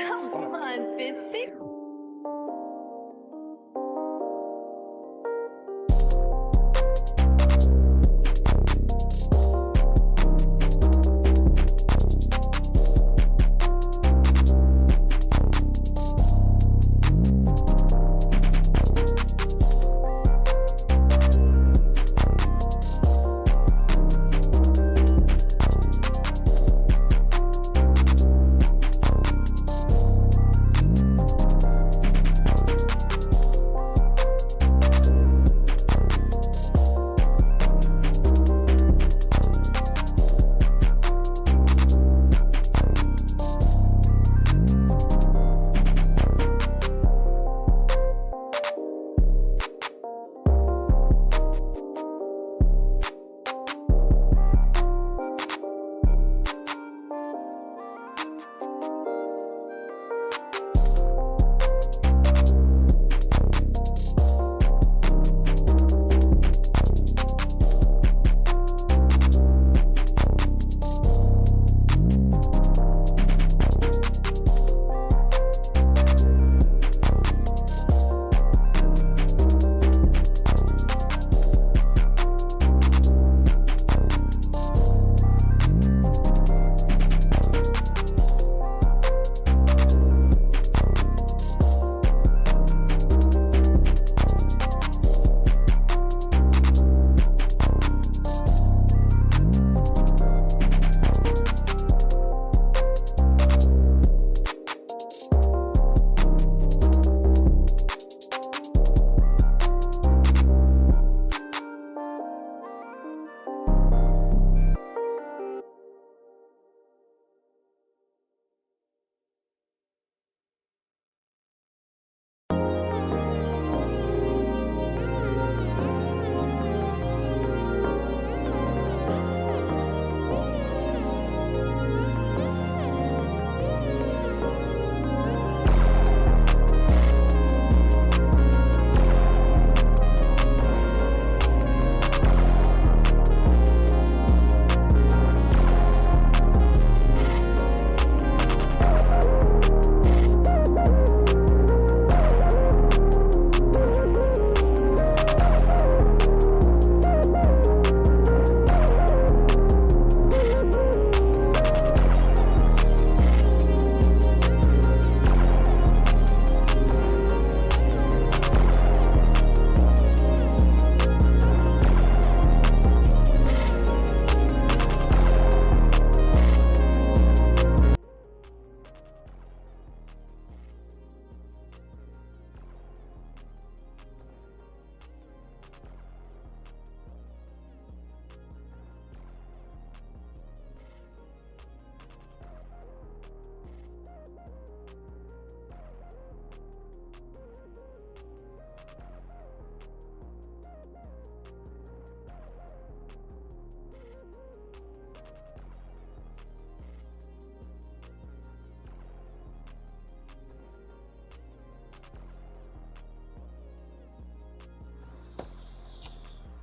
Come on, BTC.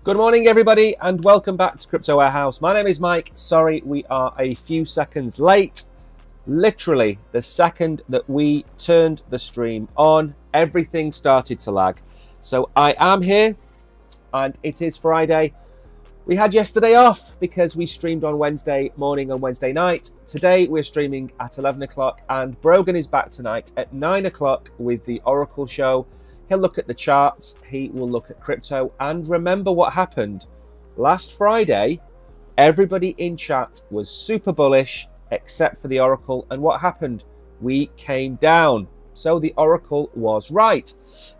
Good morning, everybody, and welcome back to Crypto Warehouse. My name is Mike. Sorry, we are a few seconds late. Literally, the second that we turned the stream on, everything started to lag. So I am here, and it is Friday. We had yesterday off because we streamed on Wednesday morning and Wednesday night. Today, we're streaming at 11 o'clock, and Brogan is back tonight at 9 o'clock with the Oracle show. He'll look at the charts, he will look at crypto, and remember what happened. Last Friday, everybody in chat was super bullish, except for the Oracle, and what happened? We came down. So the Oracle was right.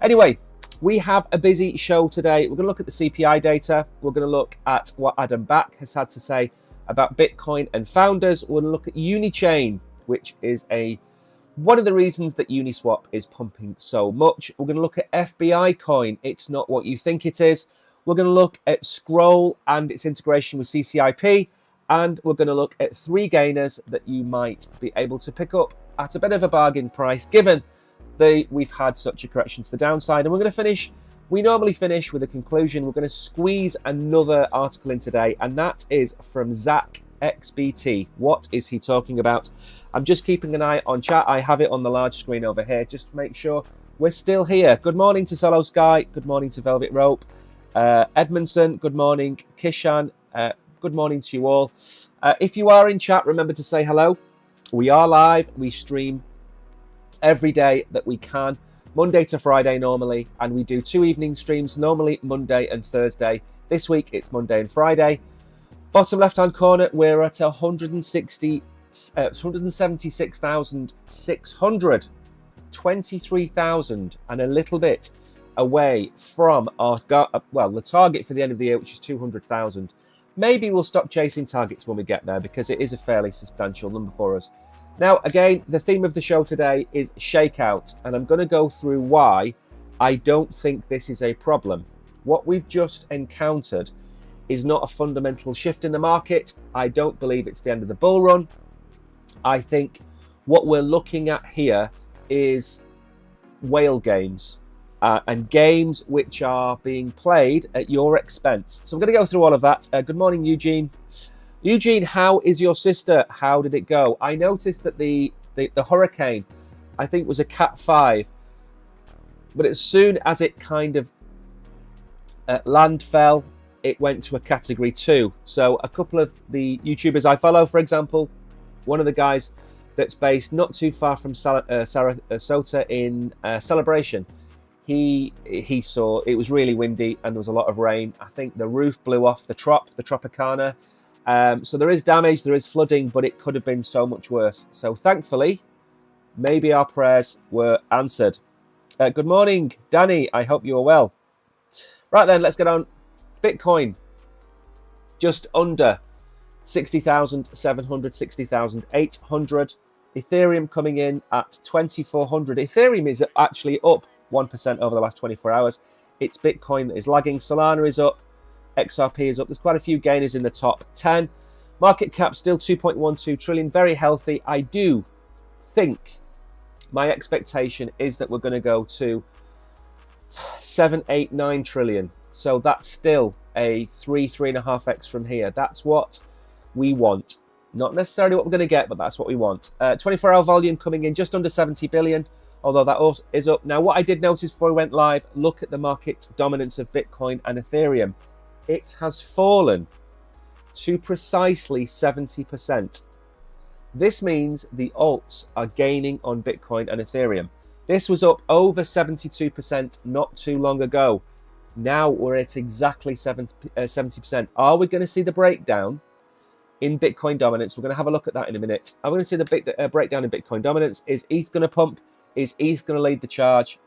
Anyway, we have a busy show today. We're going to look at the CPI data. We're going to look at what Adam Back has had to say about Bitcoin and founders. We're going to look at Unichain, which is one of the reasons that Uniswap is pumping so much. We're going to look at FBI coin. It's not what you think it is. We're going to look at Scroll and its integration with CCIP. And we're going to look at 3 gainers that you might be able to pick up at a bit of a bargain price, given we've had such a correction to the downside. And we're going to finish, we normally finish with a conclusion. We're going to squeeze another article in today, and that is from Zach XBT. What is he talking about? I'm just keeping an eye on chat. I have it on the large screen over here just to make sure we're still here. Good morning to Solo Sky. Good morning to Velvet Rope. Edmondson, good morning. Kishan, good morning to you all. If you are in chat, remember to say hello. We are live. We stream every day that we can, Monday to Friday normally, and we do 2 evening streams, normally Monday and Thursday. This week it's Monday and Friday. Bottom left hand corner, we're at 176,600, 23,000 and a little bit away from our the target for the end of the year, which is 200,000. Maybe we'll stop chasing targets when we get there because it is a fairly substantial number for us. Now, again, the theme of the show today is shakeout, and I'm going to go through why I don't think this is a problem. What we've just encountered is not a fundamental shift in the market. I don't believe it's the end of the bull run. I think what we're looking at here is whale games and games which are being played at your expense. So I'm going to go through all of that. Good morning, Eugene. Eugene, how is your sister? How did it go? I noticed that the hurricane, I think, was a Cat 5. But as soon as it kind of land fell, it went to a Category 2. So a couple of the YouTubers I follow, for example, one of the guys that's based not too far from Sarasota in Celebration, he saw it was really windy and there was a lot of rain. I think the roof blew off the Tropicana. So there is damage, there is flooding, but it could have been so much worse. So thankfully, maybe our prayers were answered. Good morning, Danny. I hope you are well. Right then, let's get on. Bitcoin, just under 60,700, 60,800. Ethereum coming in at 2,400. Ethereum is actually up 1% over the last 24 hours. It's Bitcoin that is lagging. Solana is up. XRP is up. There's quite a few gainers in the top 10. Market cap still 2.12 trillion. Very healthy. I do think my expectation is that we're going to go to 7, 8, 9 trillion. So that's still a 3.5x from here. That's what we want. Not necessarily what we're going to get, but that's what we want. 24-hour volume coming in just under 70 billion, although that also is up. Now, what I did notice before we went live, look at the market dominance of Bitcoin and Ethereum. It has fallen to precisely 70%. This means the alts are gaining on Bitcoin and Ethereum. This was up over 72% not too long ago. Now we're at exactly 70%. Are we going to see the breakdown in Bitcoin dominance? We're going to have a look at that in a minute. I'm going to see the breakdown in Bitcoin dominance. Is ETH going to pump? Is ETH going to lead the charge?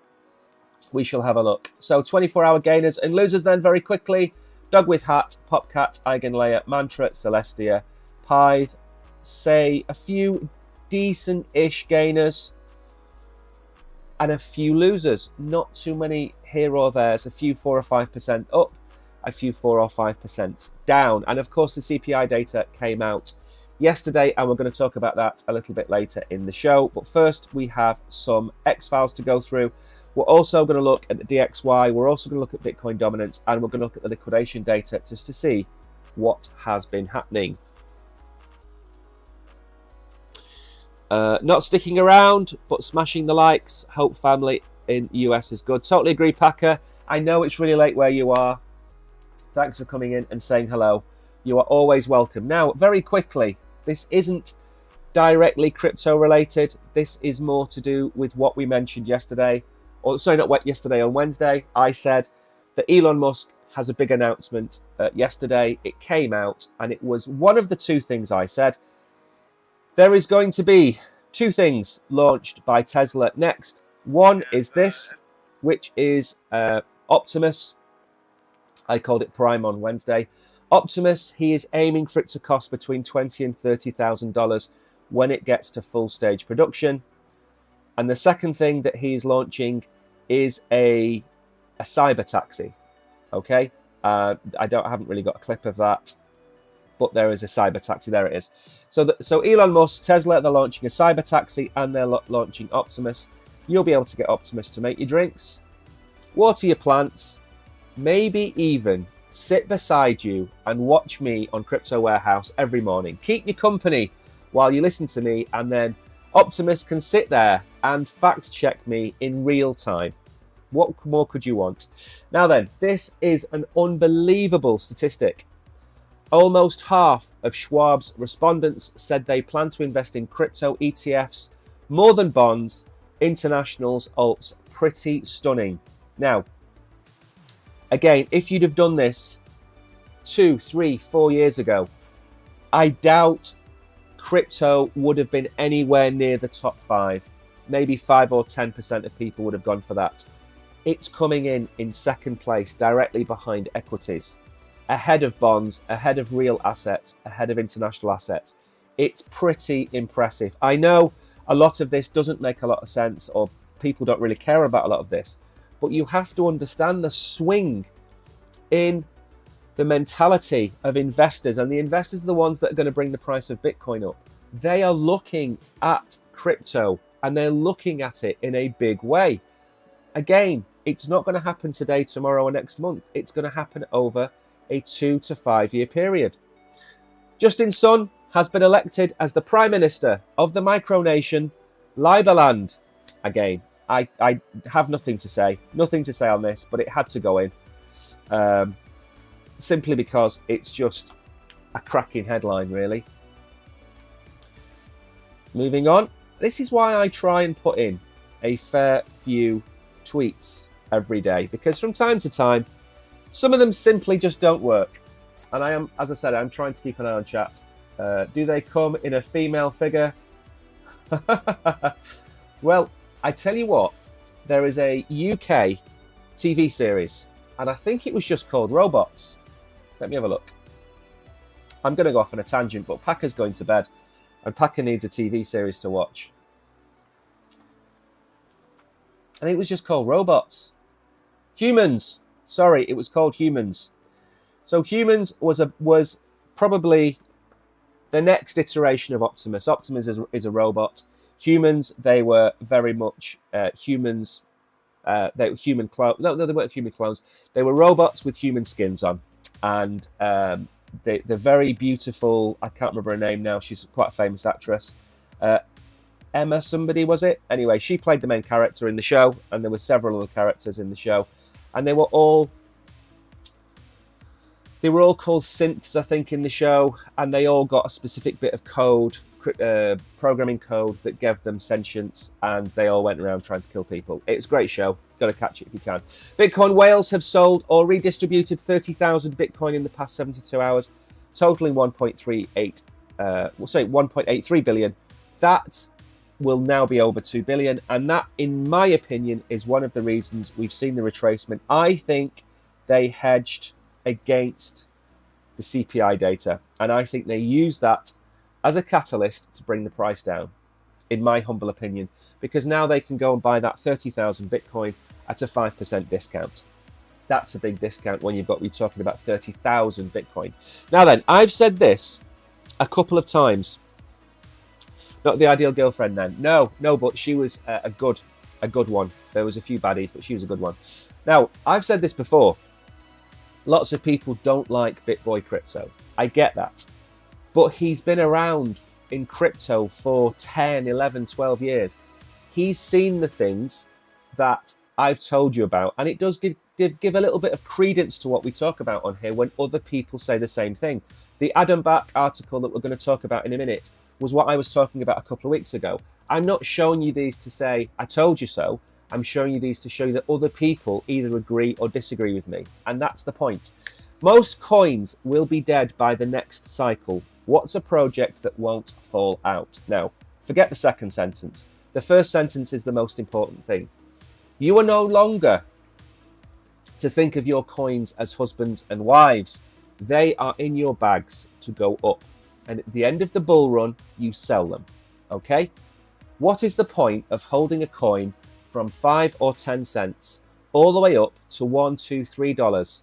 We shall have a look. So 24-hour gainers and losers then very quickly. Dog with Hat, Popcat, Eigenlayer, Mantra, Celestia, Pyth, say a few decent-ish gainers and a few losers. Not too many here or there. A few 4 or 5% up, a few 4 or 5% down. And of course, the CPI data came out yesterday, and we're going to talk about that a little bit later in the show. But first, we have some X-Files to go through. We're also going to look at the DXY. We're also going to look at Bitcoin dominance, and we're going to look at the liquidation data just to see what has been happening. Not sticking around, but smashing the likes. Hope family in US is good. Totally agree, Packer. I know it's really late where you are. Thanks for coming in and saying hello. You are always welcome. Now, very quickly, this isn't directly crypto related. This is more to do with what we mentioned yesterday. Or sorry, not yesterday, on Wednesday. I said that Elon Musk has a big announcement yesterday. It came out, and it was one of the two things I said. There is going to be 2 things launched by Tesla next. One is this, which is Optimus. I called it Prime on Wednesday. Optimus, he is aiming for it to cost between $20,000 and $30,000 when it gets to full stage production. And the second thing that he is launching is a cyber taxi. Okay, I haven't really got a clip of that, but there is a cyber taxi. There it is. So Elon Musk, Tesla, they're launching a cyber taxi, and they're launching Optimus. You'll be able to get Optimus to make your drinks, water your plants, maybe even sit beside you and watch me on Crypto Warehouse every morning. Keep you company while you listen to me, and then Optimus can sit there and fact check me in real time. What more could you want? Now then, this is an unbelievable statistic. Almost half of Schwab's respondents said they plan to invest in crypto ETFs more than bonds, internationals, alts. Pretty stunning. Now, again, if you'd have done this 2, 3, 4 years ago, I doubt crypto would have been anywhere near the top 5. Maybe 5 or 10% of people would have gone for that. It's coming in second place, directly behind equities, ahead of bonds, ahead of real assets, ahead of international assets. It's pretty impressive. I know a lot of this doesn't make a lot of sense, or people don't really care about a lot of this, but you have to understand the swing in the mentality of investors, and the investors are the ones that are going to bring the price of Bitcoin up. They are looking at crypto and they're looking at it in a big way. Again, it's not going to happen today, tomorrow, or next month. It's going to happen over a 2 to 5 year period. Justin Sun has been elected as the Prime Minister of the micronation Liberland. Again, I have nothing to say on this, but it had to go in. Simply because it's just a cracking headline, really. Moving on. This is why I try and put in a fair few tweets every day, because from time to time, some of them simply just don't work. And I am, as I said, I'm trying to keep an eye on chat. Do they come in a female figure? Well, I tell you what, there is a UK TV series, and I think it was just called Robots. Let me have a look. I'm going to go off on a tangent, but Packer's going to bed, and Packer needs a TV series to watch. And it was just called Robots. Humans. Sorry, it was called Humans. So Humans was probably the next iteration of Optimus. Optimus is a robot. Humans, they were very much humans. They were human clones. No, they weren't human clones. They were robots with human skins on. And the very beautiful, I can't remember her name now. She's quite a famous actress. Emma somebody, was it? Anyway, she played the main character in the show, and there were several other characters in the show. And they were all called synths, I think, in the show, and they all got a specific bit of code, programming code that gave them sentience, and they all went around trying to kill people. It's a great show. Got to catch it if you can. Bitcoin whales have sold or redistributed 30,000 Bitcoin in the past 72 hours, totaling 1.83 billion. That will now be over 2 billion, and that, in my opinion, is one of the reasons we've seen the retracement. I think they hedged against the CPI data, and I think they used that as a catalyst to bring the price down, in my humble opinion, because now they can go and buy that 30,000 Bitcoin at a 5% discount. That's a big discount when you're talking about 30,000 Bitcoin. Now then, I've said this a couple of times. Not the ideal girlfriend then. No, but she was a good one. There was a few baddies, but she was a good one. Now, I've said this before. Lots of people don't like BitBoy Crypto. I get that. But he's been around in crypto for 10, 11, 12 years. He's seen the things that I've told you about, and it does give a little bit of credence to what we talk about on here when other people say the same thing. The Adam Back article that we're going to talk about in a minute was what I was talking about a couple of weeks ago. I'm not showing you these to say, I told you so. I'm showing you these to show you that other people either agree or disagree with me. And that's the point. Most coins will be dead by the next cycle. What's a project that won't fall out? Now, forget the second sentence. The first sentence is the most important thing. You are no longer to think of your coins as husbands and wives. They are in your bags to go up. And at the end of the bull run, you sell them. Okay? What is the point of holding a coin from 5 or 10 cents all the way up to $1, $2, $3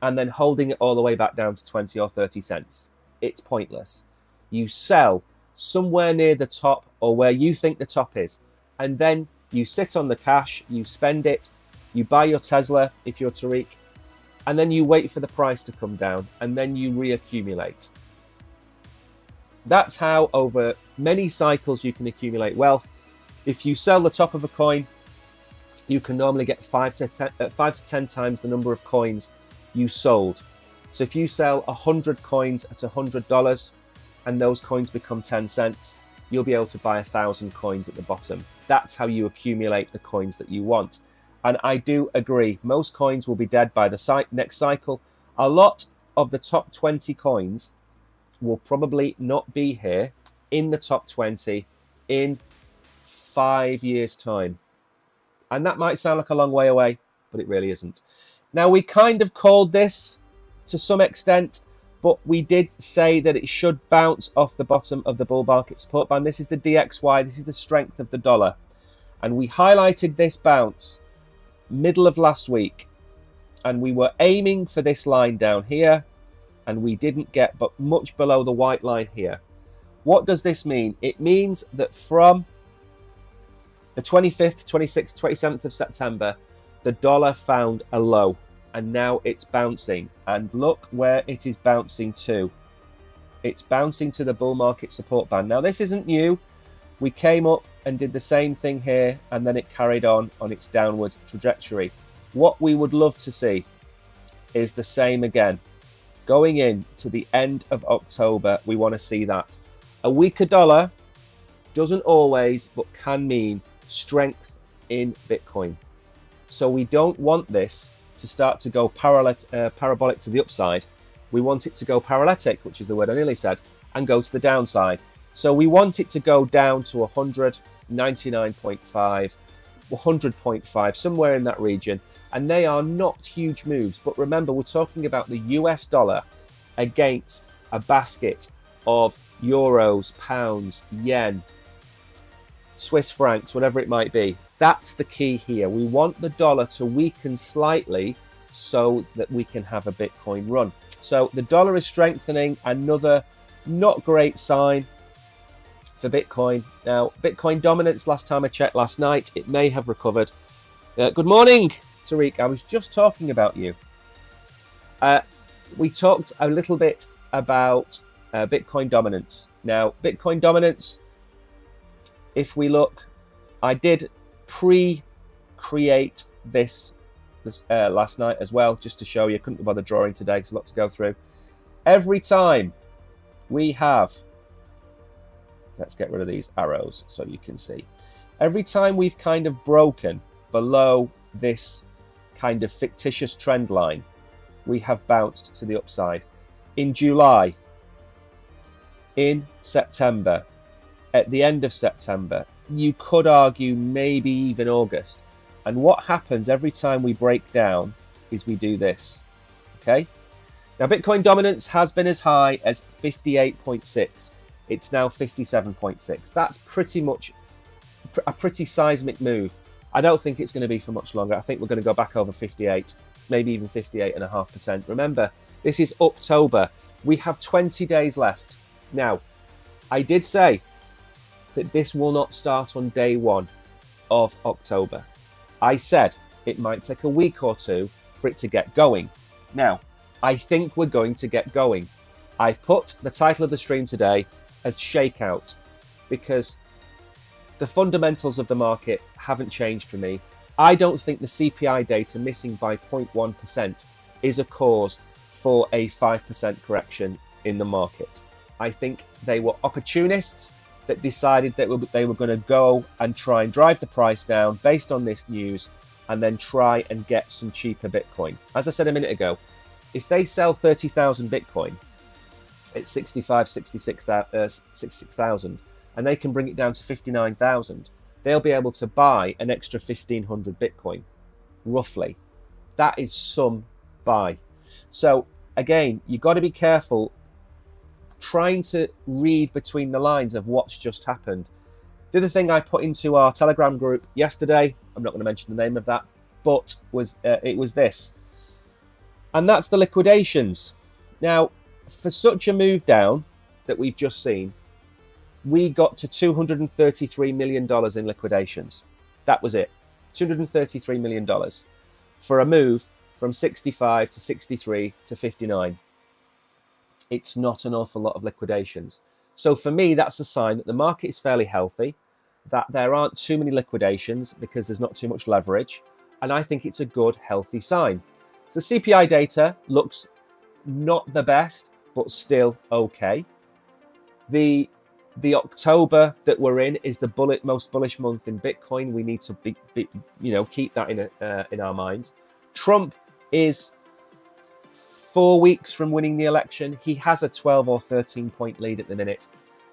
and then holding it all the way back down to 20 or 30 cents? It's pointless. You sell somewhere near the top or where you think the top is, and then you sit on the cash, you spend it, you buy your Tesla if you're Tariq, and then you wait for the price to come down, and then you reaccumulate. That's how over many cycles you can accumulate wealth. If you sell the top of a coin, you can normally get 5 to 10 times the number of coins you sold. So if you sell 100 coins at $100 and those coins become 10 cents, you'll be able to buy 1,000 coins at the bottom. That's how you accumulate the coins that you want. And I do agree, most coins will be dead by the next cycle. A lot of the top 20 coins will probably not be here in the top 20 in 5 years' time. And that might sound like a long way away, but it really isn't. Now, we kind of called this to some extent, but we did say that it should bounce off the bottom of the bull market support band. This is the DXY, this is the strength of the dollar. And we highlighted this bounce middle of last week, and we were aiming for this line down here, and we didn't get but much below the white line here. What does this mean? It means that from the 25th, 26th, 27th of September, the dollar found a low, and now it's bouncing. And look where it is bouncing to. It's bouncing to the bull market support band. Now, this isn't new. We came up and did the same thing here, and then it carried on its downward trajectory. What we would love to see is the same again. Going in to the end of October, we want to see that. A weaker dollar doesn't always, but can mean strength in Bitcoin. So we don't want this to start to go parabolic to the upside. We want it to go paralytic, which is the word I nearly said, and go to the downside. So we want it to go down to 100, 99.5, 100.5, somewhere in that region. And they are not huge moves. But remember, we're talking about the US dollar against a basket of euros, pounds, yen, Swiss francs, whatever it might be. That's the key here. We want the dollar to weaken slightly so that we can have a Bitcoin run. So the dollar is strengthening, another not great sign for Bitcoin. Now, Bitcoin dominance, last time I checked last night, it may have recovered. Good morning, Tariq. I was just talking about you. We talked a little bit about Bitcoin dominance. Now, Bitcoin dominance, if we look, I did pre-create this last night as well, just to show you. Couldn't bother drawing today because a lot to go through. Every time we have, let's get rid of these arrows so you can see. Every time we've kind of broken below this kind of fictitious trend line, we have bounced to the upside. In July, in September, at the end of September, you could argue maybe even August. And what happens every time we break down is we do this, okay? Now, Bitcoin dominance has been as high as 58.6. It's now 57.6. That's pretty much a pretty seismic move. I don't think it's going to be for much longer. I think we're going to go back over 58, maybe even 58.5%. Remember, this is October. We have 20 days left. Now, I did say that this will not start on day 1 of October. I said it might take a week or two for it to get going. Now, I think we're going to get going. I've put the title of the stream today as Shakeout because the fundamentals of the market haven't changed for me. I don't think the CPI data missing by 0.1% is a cause for a 5% correction in the market. I think they were opportunists that decided that they were going to go and try and drive the price down based on this news and then try and get some cheaper Bitcoin. As I said a minute ago, if they sell 30,000 Bitcoin at 66,000 and they can bring it down to 59,000, they'll be able to buy an extra 1,500 Bitcoin, roughly. That is some buy. So again, you've got to be careful trying to read between the lines of what's just happened. The other thing I put into our Telegram group yesterday, I'm not going to mention the name of that, but it was this. And that's the liquidations. Now, for such a move down that we've just seen, we got to $233 million in liquidations. That was it. $233 million for a move from 65 to 63 to 59. It's not an awful lot of liquidations. So for me, that's a sign that the market is fairly healthy, that there aren't too many liquidations because there's not too much leverage. And I think it's a good, healthy sign. So CPI data looks not the best, but still okay. The October that we're in is the most bullish month in Bitcoin. We need to keep that in our minds. Trump is 4 weeks from winning the election. He has a 12 or 13 point lead at the minute.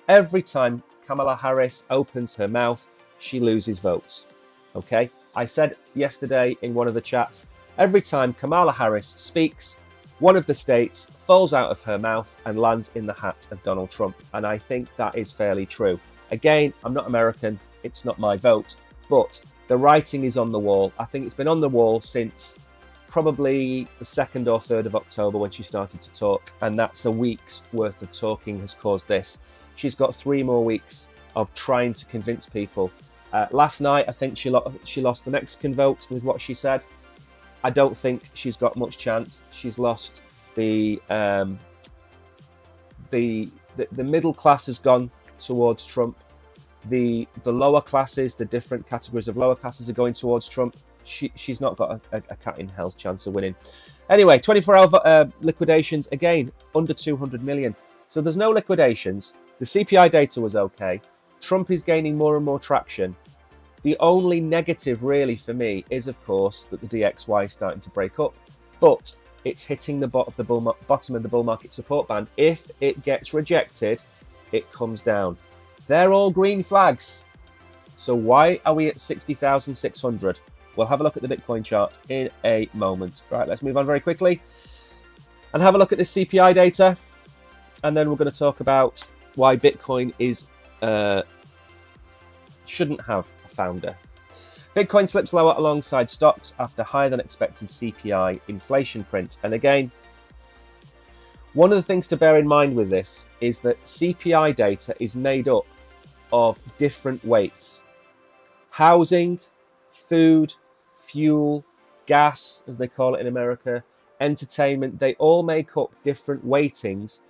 Every time Kamala Harris opens her mouth, she loses votes. Okay? I said yesterday in one of the chats, every time Kamala Harris speaks, one of the states falls out of her mouth and lands in the hat of Donald Trump. And I think that is fairly true. Again, I'm not American. It's not my vote. But the writing is on the wall. I think it's been on the wall since probably the 2nd or 3rd of October when she started to talk. And that's a week's worth of talking has caused this. She's got 3 more weeks of trying to convince people. Last night, I think she lost the Mexican vote with what she said. I don't think she's got much chance. She's lost the middle class has gone towards Trump. The lower classes, the different categories of lower classes are going towards Trump. She's not got a cat in hell's chance of winning. Anyway, 24-hour liquidations, again, under 200 million. So there's no liquidations. The CPI data was okay. Trump is gaining more and more traction. The only negative really for me is, of course, that the DXY is starting to break up, but it's hitting the bottom of the bull market support band. If it gets rejected, it comes down. They're all green flags. So why are we at 60,600? We'll have a look at the Bitcoin chart in a moment. Right, let's move on very quickly and have a look at this CPI data. And then we're going to talk about why Bitcoin shouldn't have a founder. Bitcoin slips lower alongside stocks after higher than expected CPI inflation print. And again, one of the things to bear in mind with this is that CPI data is made up of different weights. Housing, food, fuel, gas, as they call it in America, entertainment, they all make up different weightings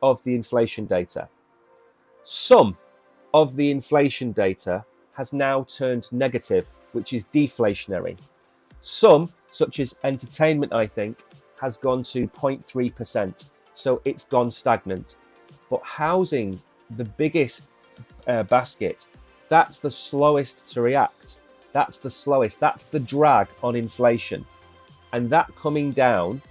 of the inflation data. Some of the inflation data has now turned negative, which is deflationary. Some, such as entertainment, I think, has gone to 0.3%, so it's gone stagnant. But housing, the biggest basket, that's the slowest to react. That's the slowest. That's the drag on inflation. And that coming down,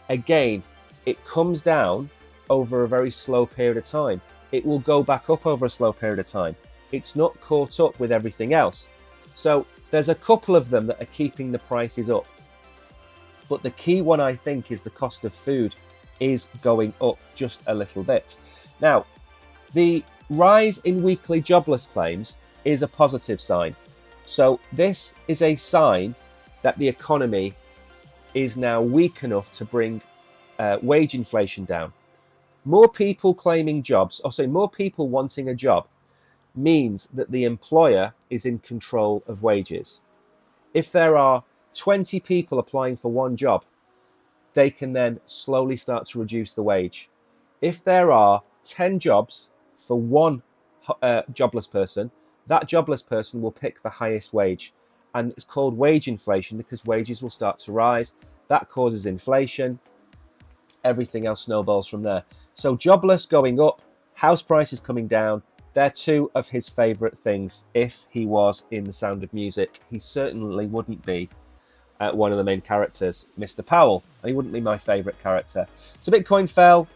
again, it comes down over a very slow period of time. It will go back up over a slow period of time. It's not caught up with everything else. So there's a couple of them that are keeping the prices up. But the key one, I think, is the cost of food is going up just a little bit. Now, the rise in weekly jobless claims is a positive sign. So this is a sign that the economy is now weak enough to bring wage inflation down. More people claiming jobs, more people wanting a job, means that the employer is in control of wages. If there are 20 people applying for one job, they can then slowly start to reduce the wage. If there are 10 jobs for one jobless person, that jobless person will pick the highest wage. And it's called wage inflation because wages will start to rise. That causes inflation. Everything else snowballs from there. So jobless going up, house prices coming down, they're two of his favourite things. If he was in The Sound of Music, he certainly wouldn't be one of the main characters, Mr. Powell. And he wouldn't be my favourite character. So Bitcoin fell.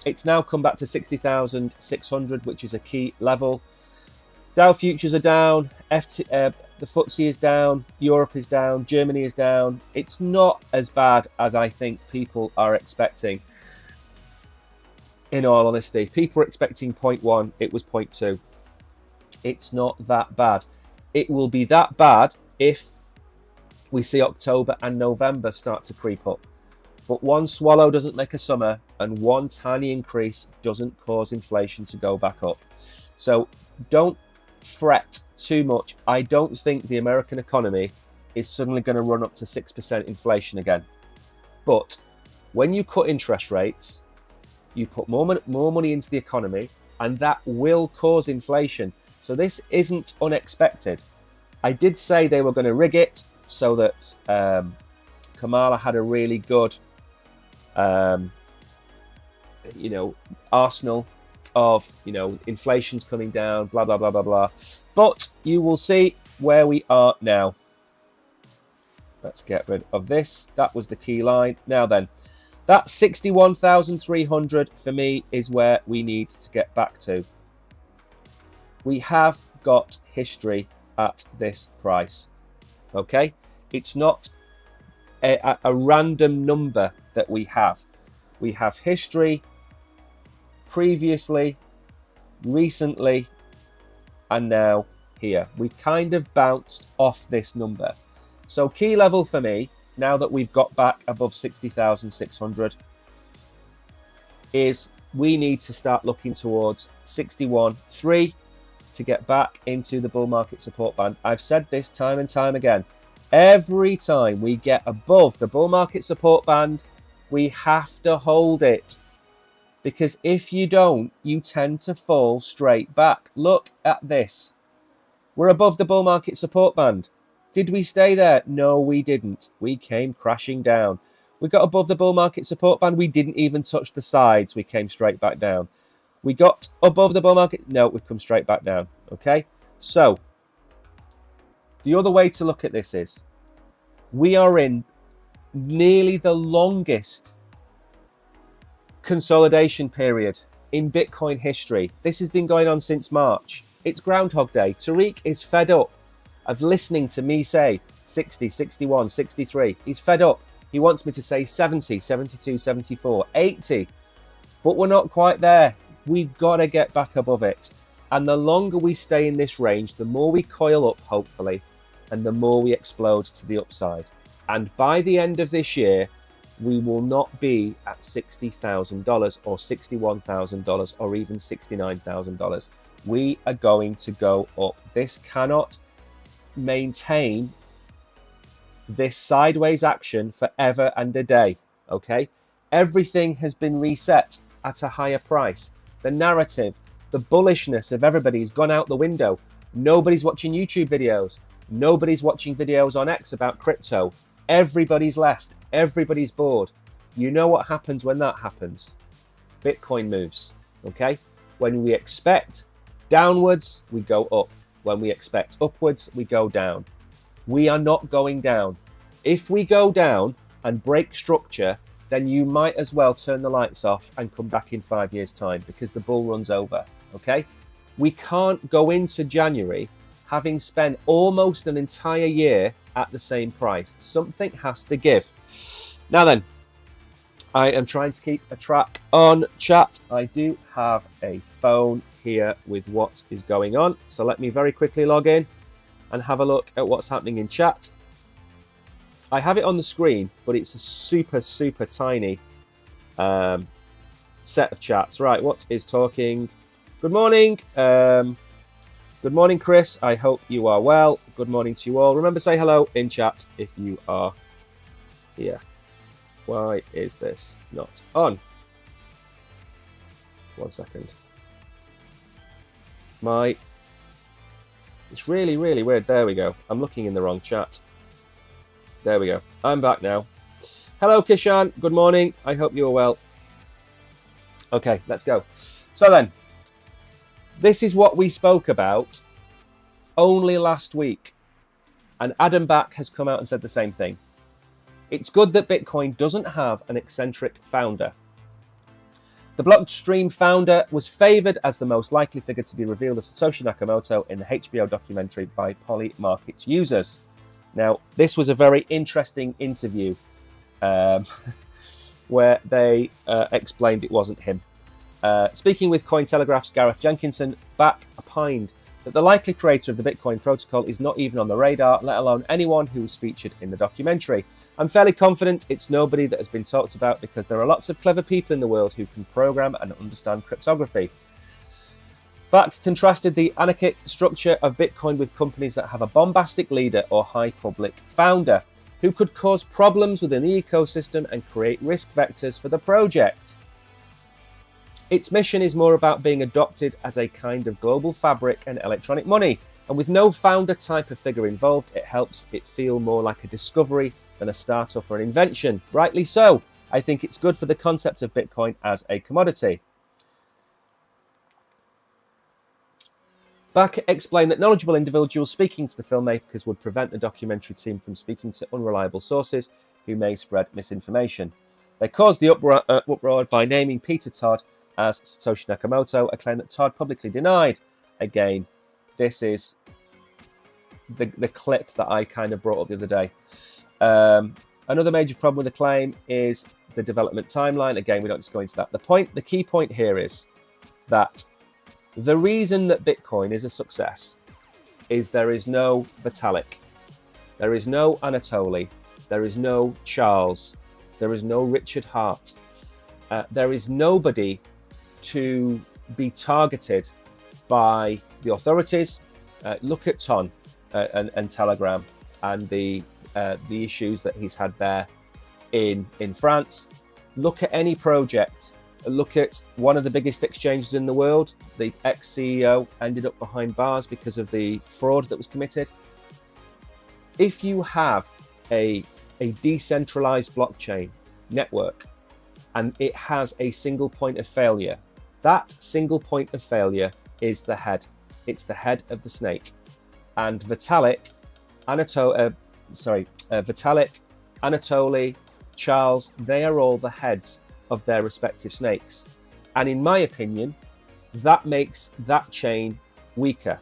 It's now come back to 60,600, which is a key level. Dow futures are down. The FTSE is down. Europe is down. Germany is down. It's not as bad as I think people are expecting. In all honesty, people were expecting 0.1, it was 0.2. It's not that bad. It will be that bad if we see October and November start to creep up. But one swallow doesn't make a summer, and one tiny increase doesn't cause inflation to go back up. So don't fret too much. I don't think the American economy is suddenly going to run up to 6% inflation again. But when you cut interest rates, you put more money into the economy, and that will cause inflation. So this isn't unexpected. I did say they were going to rig it so that Kamala had a really good, arsenal of, inflation's coming down, blah, blah, blah, blah, blah. But you will see where we are now. Let's get rid of this. That was the key line. Now then, that 61,300 for me is where we need to get back to. We have got history at this price. Okay? It's not a random number that we have. We have history previously, recently, and now here. We kind of bounced off this number. So key level for me, now that we've got back above 60,600, is we need to start looking towards 61.3 to get back into the bull market support band. I've said this time and time again. Every time we get above the bull market support band, we have to hold it. Because if you don't, you tend to fall straight back. Look at this. We're above the bull market support band. Did we stay there? No, we didn't. We came crashing down. We got above the bull market support band. We didn't even touch the sides. We came straight back down. We got above the bull market. No, we've come straight back down. Okay? So, the other way to look at this is, we are in nearly the longest consolidation period in Bitcoin history. This has been going on since March. It's Groundhog Day. Tariq is fed up of listening to me say 60, 61, 63. He's fed up. He wants me to say 70, 72, 74, 80. But we're not quite there. We've got to get back above it. And the longer we stay in this range, the more we coil up, hopefully, and the more we explode to the upside. And by the end of this year, we will not be at $60,000 or $61,000 or even $69,000. We are going to go up. This cannot maintain this sideways action forever and a day. Okay, everything has been reset at a higher price. The narrative, the bullishness of everybody has gone out the window. Nobody's watching YouTube videos. Nobody's watching videos on X about crypto. Everybody's left. Everybody's bored. You know what happens when that happens? Bitcoin moves. Okay, when we expect downwards, we go up. When we expect upwards, we go down. We are not going down. If we go down and break structure, then you might as well turn the lights off and come back in 5 years' time, because the bull run's over, okay? We can't go into January having spent almost an entire year at the same price. Something has to give. Now then, I am trying to keep a track on chat. I do have a phone here with what is going on. So let me very quickly log in and have a look at what's happening in chat. I have it on the screen, but it's a super, super tiny set of chats. Right, what is talking? Good morning. Good morning, Chris. I hope you are well. Good morning to you all. Remember, say hello in chat if you are here. Why is this not on? 1 second. It's really, really weird. There we go. I'm looking in the wrong chat. There we go. I'm back now. Hello, Kishan. Good morning. I hope you are well. Okay, let's go. So then, this is what we spoke about only last week. And Adam Back has come out and said the same thing. It's good that Bitcoin doesn't have an eccentric founder. The Blockstream founder was favoured as the most likely figure to be revealed as Satoshi Nakamoto in the HBO documentary by Poly Market users. Now, this was a very interesting interview where they explained it wasn't him. Speaking with Cointelegraph's Gareth Jenkinson, Back opined that the likely creator of the Bitcoin protocol is not even on the radar, let alone anyone who was featured in the documentary. I'm fairly confident it's nobody that has been talked about because there are lots of clever people in the world who can program and understand cryptography. Back contrasted the anarchic structure of Bitcoin with companies that have a bombastic leader or high public founder, who could cause problems within the ecosystem and create risk vectors for the project. Its mission is more about being adopted as a kind of global fabric and electronic money, and with no founder type of figure involved, it helps it feel more like a discovery than a startup or an invention. Rightly so. I think it's good for the concept of Bitcoin as a commodity. Back explained that knowledgeable individuals speaking to the filmmakers would prevent the documentary team from speaking to unreliable sources who may spread misinformation. They caused the uproar by naming Peter Todd as Satoshi Nakamoto, a claim that Todd publicly denied. Again, this is the clip that I kind of brought up the other day. Another major problem with the claim is the development timeline. Again, we don't just go into that. The key point here is that the reason that Bitcoin is a success is there is no Vitalik, there is no Anatoly, there is no Charles, there is no Richard Hart. There is nobody to be targeted by the authorities. Look at Ton and Telegram and the issues that he's had there in France. Look at any project. Look at one of the biggest exchanges in the world. The ex-CEO ended up behind bars because of the fraud that was committed. If you have a decentralized blockchain network and it has a single point of failure, that single point of failure is the head. It's the head of the snake. And Vitalik, Anatoly, Charles, they are all the heads of their respective snakes. And in my opinion, that makes that chain weaker.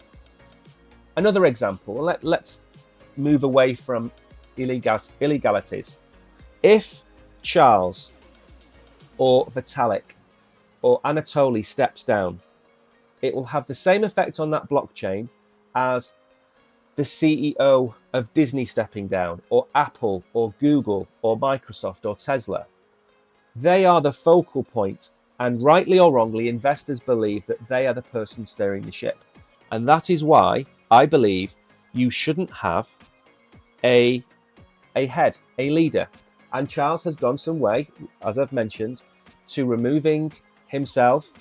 Another example, let's move away from illegalities. If Charles or Vitalik or Anatoly steps down, it will have the same effect on that blockchain as the CEO of Disney stepping down, or Apple, or Google, or Microsoft, or Tesla. They are the focal point, and rightly or wrongly, investors believe that they are the person steering the ship. And that is why I believe you shouldn't have a head, a leader. And Charles has gone some way, as I've mentioned, to removing himself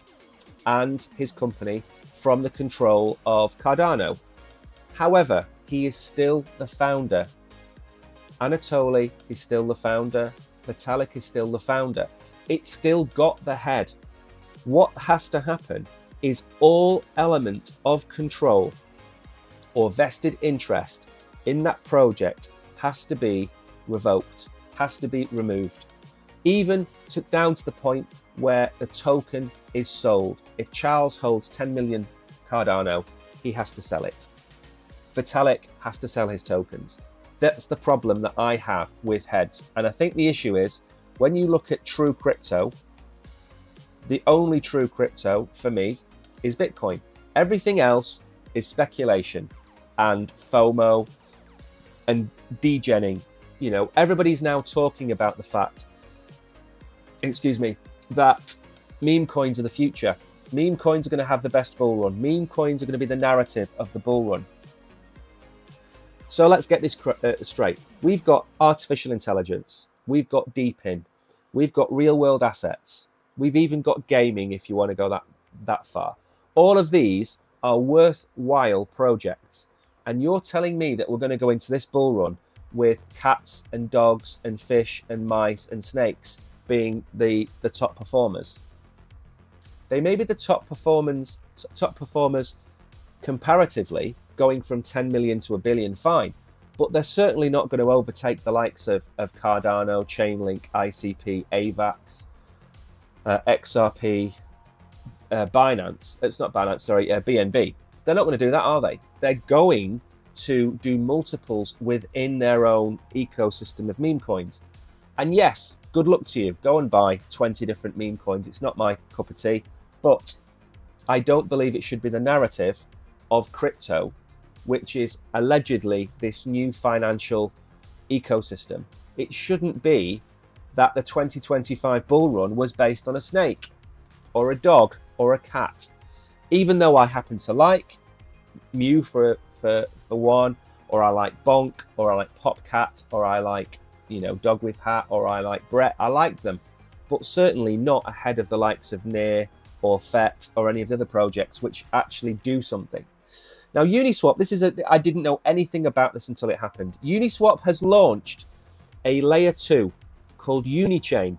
and his company from the control of Cardano. However, he is still the founder. Anatoly is still the founder. Vitalik is still the founder. It's still got the head. What has to happen is all element of control or vested interest in that project has to be revoked, has to be removed, even down to the point where the token is sold. If Charles holds 10 million Cardano, he has to sell it. Vitalik has to sell his tokens. That's the problem that I have with heads. And I think the issue is, when you look at true crypto, the only true crypto for me is Bitcoin. Everything else is speculation and FOMO and degenning. You know, everybody's now talking about the fact, that meme coins are the future. Meme coins are going to have the best bull run. Meme coins are going to be the narrative of the bull run. So let's get this straight. We've got artificial intelligence. We've got deepin. We've got real world assets. We've even got gaming, if you want to go that far. All of these are worthwhile projects. And you're telling me that we're going to go into this bull run with cats and dogs and fish and mice and snakes being the top performers. They may be the top performers comparatively, going from 10 million to a billion, fine. But they're certainly not going to overtake the likes of Cardano, Chainlink, ICP, AVAX, XRP, Binance. It's not Binance, sorry, BNB. They're not going to do that, are they? They're going to do multiples within their own ecosystem of meme coins. And yes, good luck to you. Go and buy 20 different meme coins. It's not my cup of tea. But I don't believe it should be the narrative of crypto, which is allegedly this new financial ecosystem. It shouldn't be that the 2025 bull run was based on a snake or a dog or a cat. Even though I happen to like Mew for one, or I like Bonk, or I like Popcat, or I like, Dog with Hat, or I like Brett. I like them, but certainly not ahead of the likes of Near or FET or any of the other projects which actually do something. Now, Uniswap, I didn't know anything about this until it happened. Uniswap has launched a layer 2 called Unichain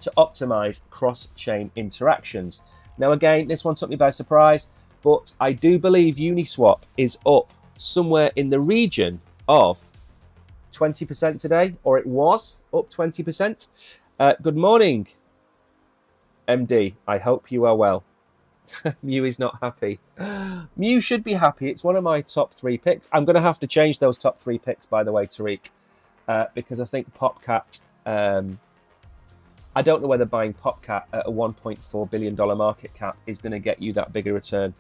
to optimize cross-chain interactions. Now, again, this one took me by surprise, but I do believe Uniswap is up somewhere in the region of 20% today, or it was up 20%. Good morning, MD. I hope you are well. Mew is not happy. Mew should be happy. It's one of my top 3 picks. I'm going to have to change those top 3 picks, by the way, Tariq, because I think Popcat, I don't know whether buying Popcat at a $1.4 billion market cap is going to get you that bigger return.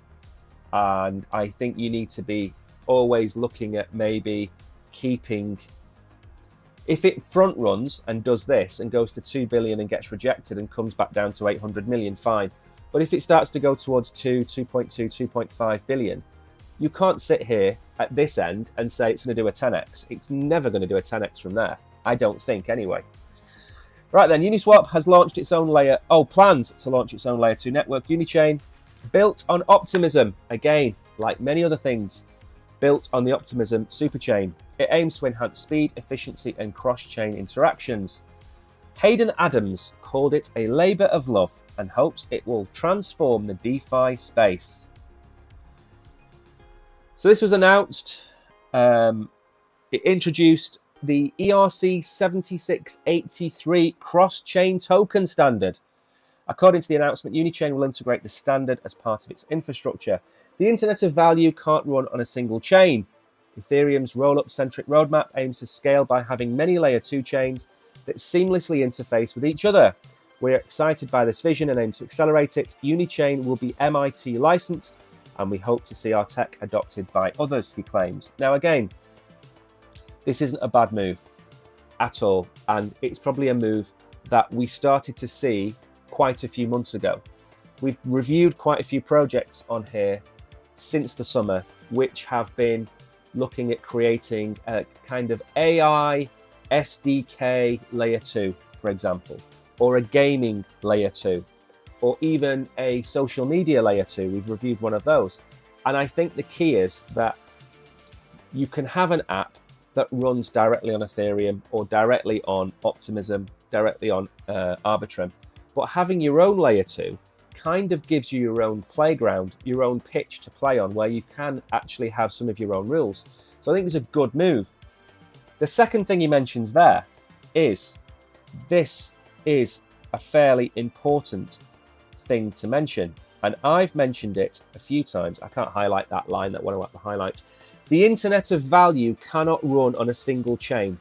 And I think you need to be always looking at maybe keeping, if it front runs and does this and goes to 2 billion and gets rejected and comes back down to 800 million, fine. But if it starts to go towards 2.2, 2.5 billion, you can't sit here at this end and say it's going to do a 10x. It's never going to do a 10x from there. I don't think anyway. Right then, Uniswap has launched its own plans to launch its own layer 2 network, Unichain, built on optimism. Again, like many other things, built on the optimism superchain. It aims to enhance speed, efficiency, and cross-chain interactions. Hayden Adams called it a labour of love and hopes it will transform the DeFi space. So this was announced. It introduced the ERC 7683 cross-chain token standard. According to the announcement, Unichain will integrate the standard as part of its infrastructure. The Internet of Value can't run on a single chain. Ethereum's roll-up-centric roadmap aims to scale by having many layer 2 chains that seamlessly interface with each other. We're excited by this vision and aim to accelerate it. Unichain will be MIT licensed, and we hope to see our tech adopted by others, he claims. Now, again, this isn't a bad move at all, and it's probably a move that we started to see quite a few months ago. We've reviewed quite a few projects on here since the summer, which have been looking at creating a kind of AI SDK layer 2, for example, or a gaming layer 2, or even a social media layer 2. We've reviewed one of those. And I think the key is that you can have an app that runs directly on Ethereum or directly on Optimism, directly on Arbitrum. But having your own layer 2 kind of gives you your own playground, your own pitch to play on, where you can actually have some of your own rules. So I think it's a good move. The second thing he mentions there is, this is a fairly important thing to mention. And I've mentioned it a few times. I can't highlight that line, that one about the highlights. The Internet of Value cannot run on a single chain.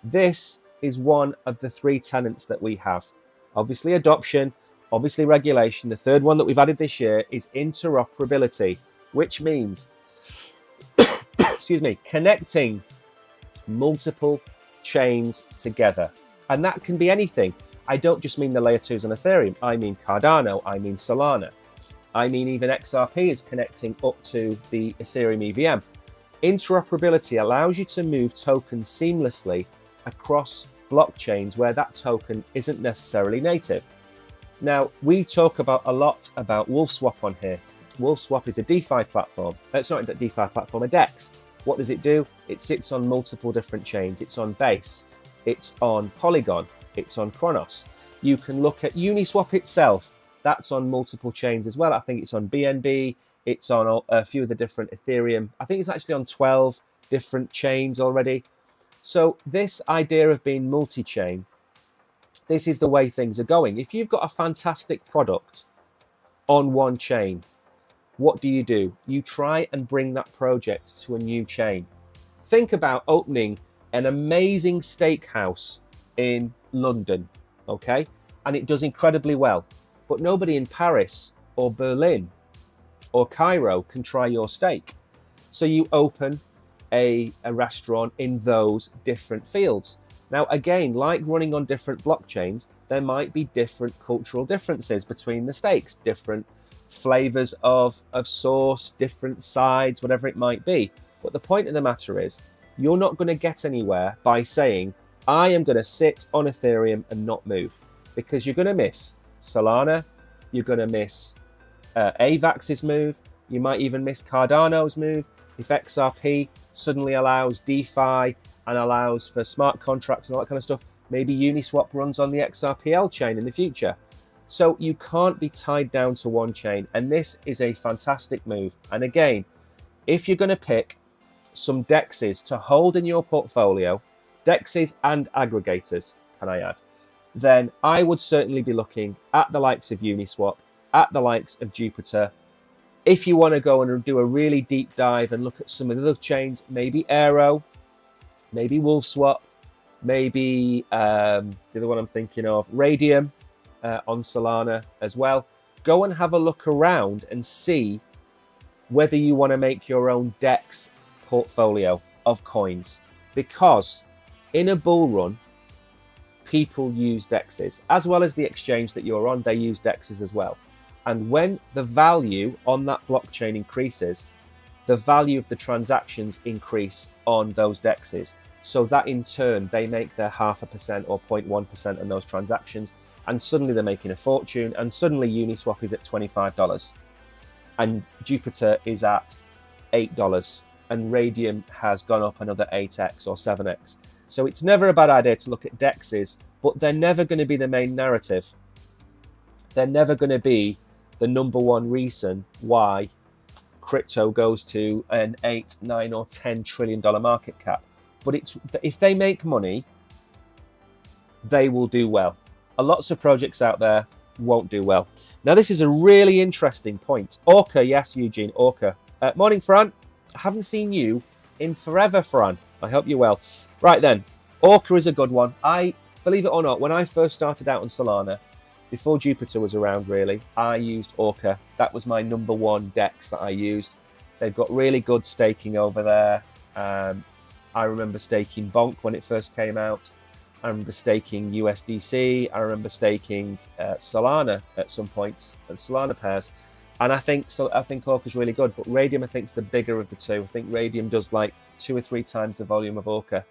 This is one of the 3 tenets that we have. Obviously adoption, obviously regulation. The third one that we've added this year is interoperability, which means, excuse me, connecting multiple chains together. And that can be anything. I don't just mean the layer 2s on Ethereum. I mean Cardano, I mean Solana. I mean even XRP is connecting up to the Ethereum EVM. Interoperability allows you to move tokens seamlessly across blockchains where that token isn't necessarily native. Now, we talk a lot about WolfSwap on here. WolfSwap is a DeFi platform. It's not a DeFi platform, a DEX. What does it do? It sits on multiple different chains. It's on Base, it's on Polygon, it's on Chronos. You can look at Uniswap itself. That's on multiple chains as well. I think it's on BNB. It's on a few of the different Ethereum. I think it's actually on 12 different chains already. So this idea of being multi-chain, this is the way things are going. If you've got a fantastic product on one chain, what do? You try and bring that project to a new chain. Think about opening an amazing steakhouse in London, okay? And it does incredibly well. But nobody in Paris or Berlin or Cairo can try your steak. So you open a restaurant in those different fields. Now, again, like running on different blockchains, there might be different cultural differences between the steaks, different flavors of sauce, different sides, whatever it might be. But the point of the matter is, you're not going to get anywhere by saying, I am going to sit on Ethereum and not move, because you're going to miss Solana, you're going to miss AVAX's move, you might even miss Cardano's move if XRP suddenly allows DeFi and allows for smart contracts and all that kind of stuff. Maybe Uniswap runs on the XRPL chain in the future. So you can't be tied down to one chain, and this is a fantastic move. And again, if you're going to pick some DEXs to hold in your portfolio, DEXs and aggregators, can I add, then I would certainly be looking at the likes of Uniswap, at the likes of Jupiter. If you want to go and do a really deep dive and look at some of the other chains, maybe Aero, maybe WolfSwap, maybe the other one I'm thinking of, Radium on Solana as well. Go and have a look around and see whether you want to make your own DEX portfolio of coins. Because in a bull run, people use DEXs, as well as the exchange that you're on, they use DEXs as well. And when the value on that blockchain increases, the value of the transactions increase on those DEXs. So that in turn, they make their 0.5% or 0.1% on those transactions. And suddenly they're making a fortune. And suddenly Uniswap is at $25. And Jupiter is at $8. And Radium has gone up another 8x or 7x. So it's never a bad idea to look at DEXs, but they're never going to be the main narrative. They're never going to be the number one reason why crypto goes to an 8, 9 or $10 trillion market cap. But it's, if they make money, they will do well. Lots of projects out there won't do well. Now, this is a really interesting point. Orca, yes, Eugene, Orca. Morning, Fran. I haven't seen you in forever, Fran. I hope you're well. Right then, Orca is a good one. I, believe it or not, when I first started out on Solana, before Jupiter was around really, I used Orca. That was my number one DEX that I used. They've got really good staking over there. I remember staking Bonk when it first came out. I remember staking USDC. I remember staking Solana at some points, and Solana pairs. And I think Orca's really good, but Radium I think is the bigger of the two. I think Radium does like 2 or 3 times the volume of Orca.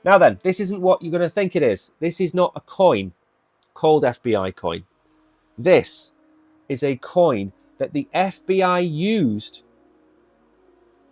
Now then, this isn't what you're going to think it is. This is not a coin called FBI coin. This is a coin that the FBI used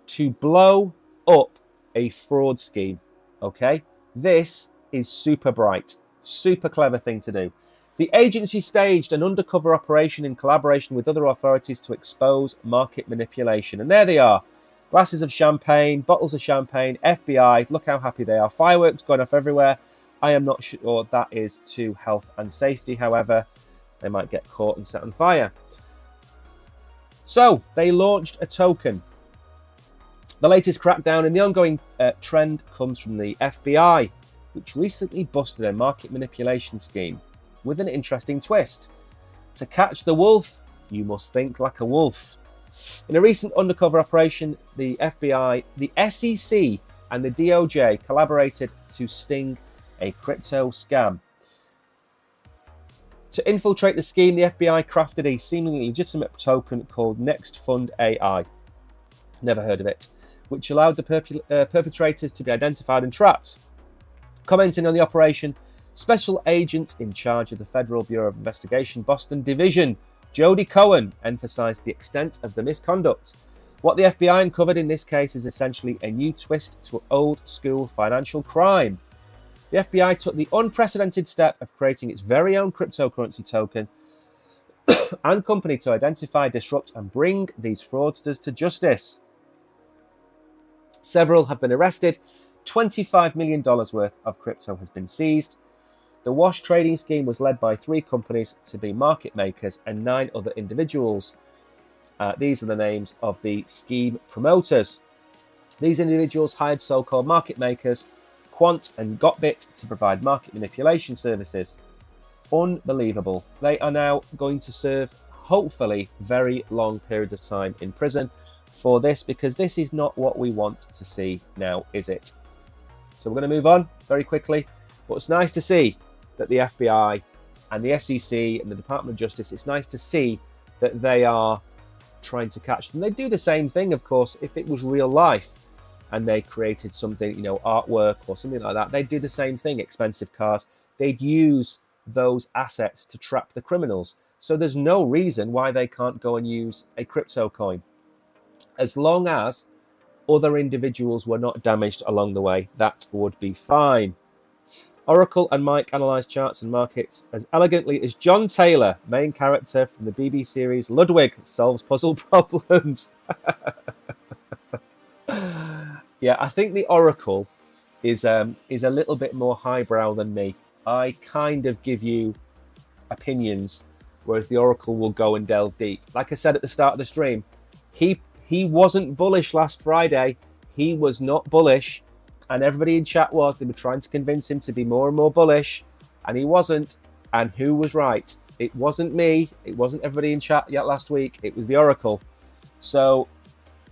to blow up a fraud scheme. Okay, this is super bright, super clever thing to do. The agency staged an undercover operation in collaboration with other authorities to expose market manipulation. And there they are. Glasses of champagne, bottles of champagne, FBI. Look how happy they are. Fireworks going off everywhere. I am not sure that is to health and safety. However, they might get caught and set on fire. So they launched a token. The latest crackdown in the ongoing trend comes from the FBI, which recently busted a market manipulation scheme with an interesting twist. To catch the wolf, you must think like a wolf. In a recent undercover operation, the FBI, the SEC, and the DOJ collaborated to sting a crypto scam. To infiltrate the scheme, the FBI crafted a seemingly legitimate token called Next Fund AI. Never heard of it. Which allowed the perpetrators to be identified and trapped. Commenting on the operation, Special Agent in charge of the Federal Bureau of Investigation Boston Division, Jody Cohen, emphasized the extent of the misconduct. What the FBI uncovered in this case is essentially a new twist to old-school financial crime. The FBI took the unprecedented step of creating its very own cryptocurrency token and company to identify, disrupt, and bring these fraudsters to justice. Several have been arrested. $25 million worth of crypto has been seized. The wash trading scheme was led by 3 companies to be market makers and 9 other individuals. These are the names of the scheme promoters. These individuals hired so-called market makers, Quant and Gotbit, to provide market manipulation services. Unbelievable. They are now going to serve, hopefully, very long periods of time in prison for this, because this is not what we want to see now, is it? So we're going to move on very quickly. But it's nice to see that the FBI and the SEC and the Department of Justice, it's nice to see that they are trying to catch them. They'd do the same thing, of course, if it was real life. and they created something, you know, artwork or something like that, they'd do the same thing, expensive cars. They'd use those assets to trap the criminals. So there's no reason why they can't go and use a crypto coin. As long as other individuals were not damaged along the way, that would be fine. Oracle and Mike analyse charts and markets as elegantly as John Taylor, main character from the BBC series Ludwig, solves puzzle problems. Yeah, I think the Oracle is a little bit more highbrow than me. I kind of give you opinions, whereas the Oracle will go and delve deep. Like I said at the start of the stream, he wasn't bullish last Friday. He was not bullish. And everybody in chat was. They were trying to convince him to be more and more bullish. And he wasn't. And who was right? It wasn't me. It wasn't everybody in chat yet last week. It was the Oracle. So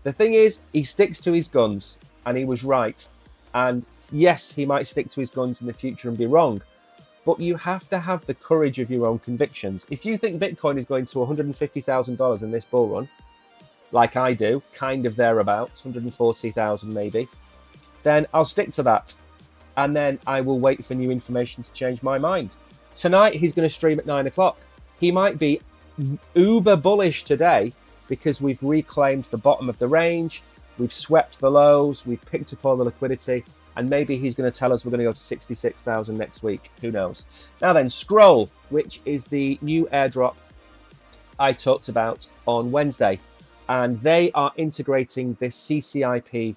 the thing is, he sticks to his guns. And he was right. And yes, he might stick to his guns in the future and be wrong. But you have to have the courage of your own convictions. If you think Bitcoin is going to $150,000 in this bull run, like I do, kind of thereabouts, 140,000 maybe, then I'll stick to that. And then I will wait for new information to change my mind. Tonight, he's going to stream at 9 o'clock. He might be uber bullish today because we've reclaimed the bottom of the range. We've swept the lows. We've picked up all the liquidity. And maybe he's going to tell us we're going to go to 66,000 next week. Who knows? Now then, Scroll, which is the new airdrop I talked about on Wednesday. And they are integrating this CCIP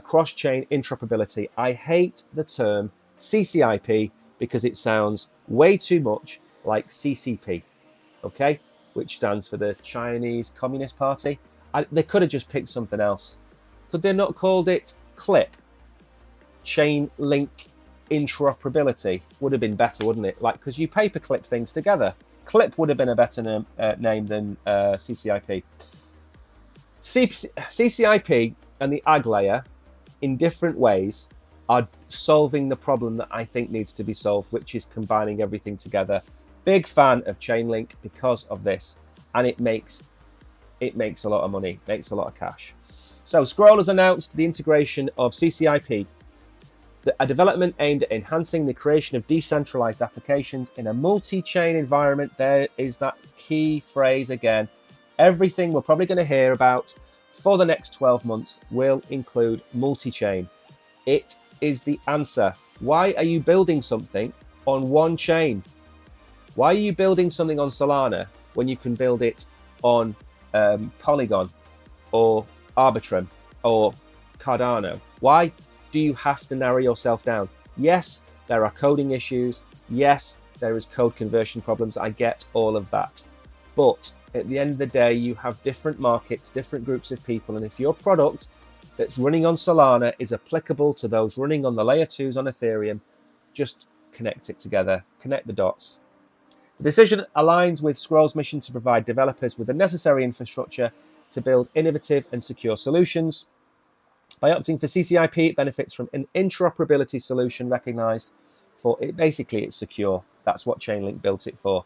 cross-chain interoperability. I hate the term CCIP because it sounds way too much like CCP, okay, which stands for the Chinese Communist Party. They could have just picked something else. Could they not called it CLIP? Chain link interoperability would have been better, wouldn't it? Like, because you paperclip things together. CLIP would have been a better name than CCIP. CCIP and the AG layer in different ways are solving the problem that I think needs to be solved, which is combining everything together. Big fan of Chainlink because of this, and it makes a lot of money, makes a lot of cash. So Scroll has announced the integration of CCIP, a development aimed at enhancing the creation of decentralized applications in a multi-chain environment. There is that key phrase again. Everything we're probably going to hear about for the next 12 months will include multi-chain. It is the answer. Why are you building something on one chain? Why are you building something on Solana when you can build it on Polygon or Arbitrum or Cardano? Why do you have to narrow yourself down? Yes, there are coding issues. Yes, there is code conversion problems. I get all of that. But at the end of the day, you have different markets, different groups of people. And if your product that's running on Solana is applicable to those running on the layer 2s on Ethereum, just connect it together, connect the dots. The decision aligns with Scroll's mission to provide developers with the necessary infrastructure to build innovative and secure solutions. By opting for CCIP, it benefits from an interoperability solution recognized for it. Basically, it's secure. That's what Chainlink built it for.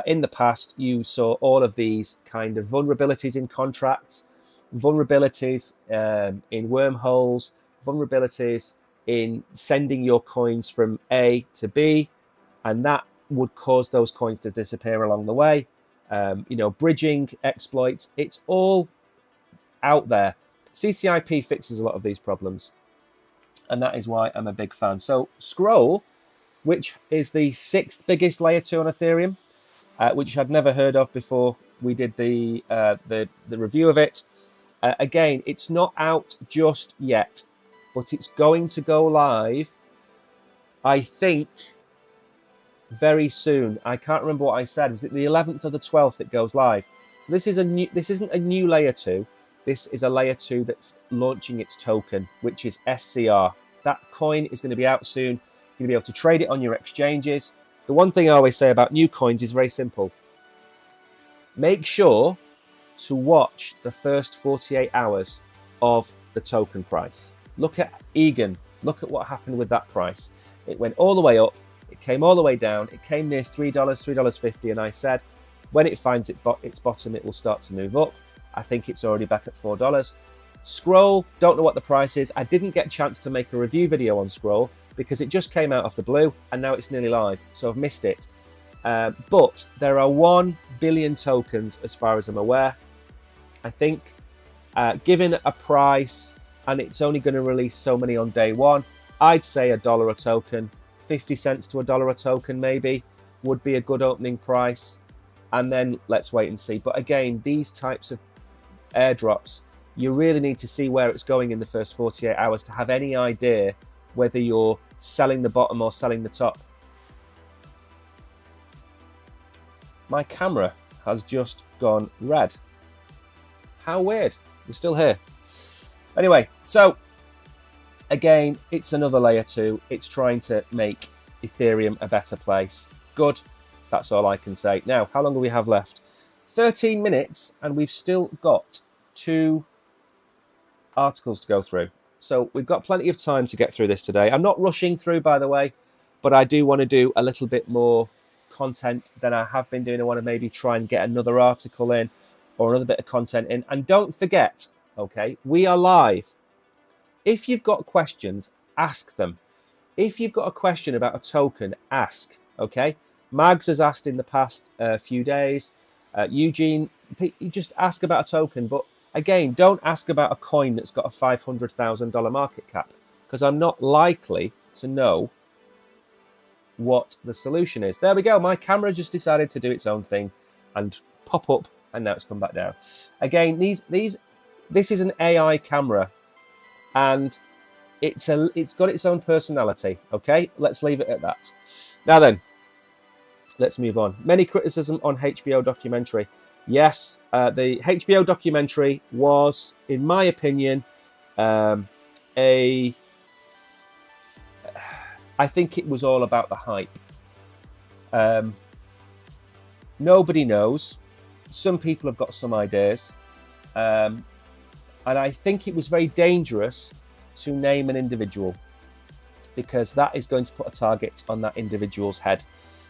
In the past, you saw all of these kind of vulnerabilities in contracts, vulnerabilities in wormholes, vulnerabilities in sending your coins from A to B, and that would cause those coins to disappear along the way. Bridging exploits, it's all out there. CCIP fixes a lot of these problems, and that is why I'm a big fan. So Scroll, which is the 6th biggest layer 2 on Ethereum, which I'd never heard of before we did the review of it. Again, it's not out just yet, but it's going to go live, I think, very soon. I can't remember what I said. Was it the 11th or the 12th it goes live? So this isn't a new layer 2. This is a layer 2 that's launching its token, which is SCR. That coin is going to be out soon. You're going to be able to trade it on your exchanges. The one thing I always say about new coins is very simple. Make sure to watch the first 48 hours of the token price. Look at Egan. Look at what happened with that price. It went all the way up. It came all the way down. It came near $3, $3.50. And I said, when it finds its bottom, it will start to move up. I think it's already back at $4. Scroll, don't know what the price is. I didn't get a chance to make a review video on Scroll because it just came out of the blue and now it's nearly live, so I've missed it. But there are 1 billion tokens as far as I'm aware. I think given a price, and it's only going to release so many on day one, I'd say $1 a token, 50 cents to $1 a token maybe would be a good opening price. And then let's wait and see. But again, these types of airdrops, you really need to see where it's going in the first 48 hours to have any idea whether you're selling the bottom or selling the top. My camera has just gone red. How weird. We're still here. Anyway, so again, it's another layer 2. It's trying to make Ethereum a better place. Good. That's all I can say. Now, how long do we have left? 13 minutes, and we've still got 2 articles to go through. So we've got plenty of time to get through this today. I'm not rushing through, by the way, but I do want to do a little bit more content than I have been doing. I want to maybe try and get another article in or another bit of content in. And don't forget, okay, we are live. If you've got questions, ask them. If you've got a question about a token, ask, okay? Mags has asked in the past few days. Eugene, you just ask about a token. But again, don't ask about a coin that's got a $500,000 market cap, because I'm not likely to know what the solution is. There we go. My camera just decided to do its own thing and pop up, and now it's come back down. Again, this is an AI camera, and it's got its own personality. Okay, let's leave it at that. Now then, let's move on. Many criticism on HBO documentary. Yes, the HBO documentary was, in my opinion, I think it was all about the hype. Nobody knows. Some people have got some ideas. And I think it was very dangerous to name an individual, because that is going to put a target on that individual's head.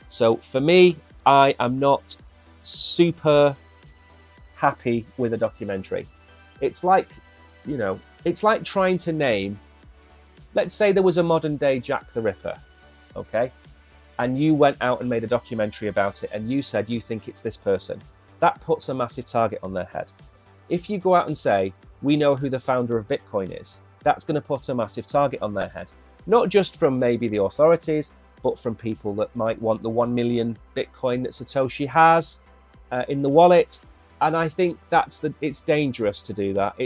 So for me, I am not super happy with a documentary. It's like, you know, it's like trying to name, let's say there was a modern day Jack the Ripper, okay? And you went out and made a documentary about it and you said you think it's this person. That puts a massive target on their head. If you go out and say, we know who the founder of Bitcoin is, that's going to put a massive target on their head. Not just from maybe the authorities, but from people that might want the 1 million Bitcoin that Satoshi has in the wallet. And I think it's dangerous to do that.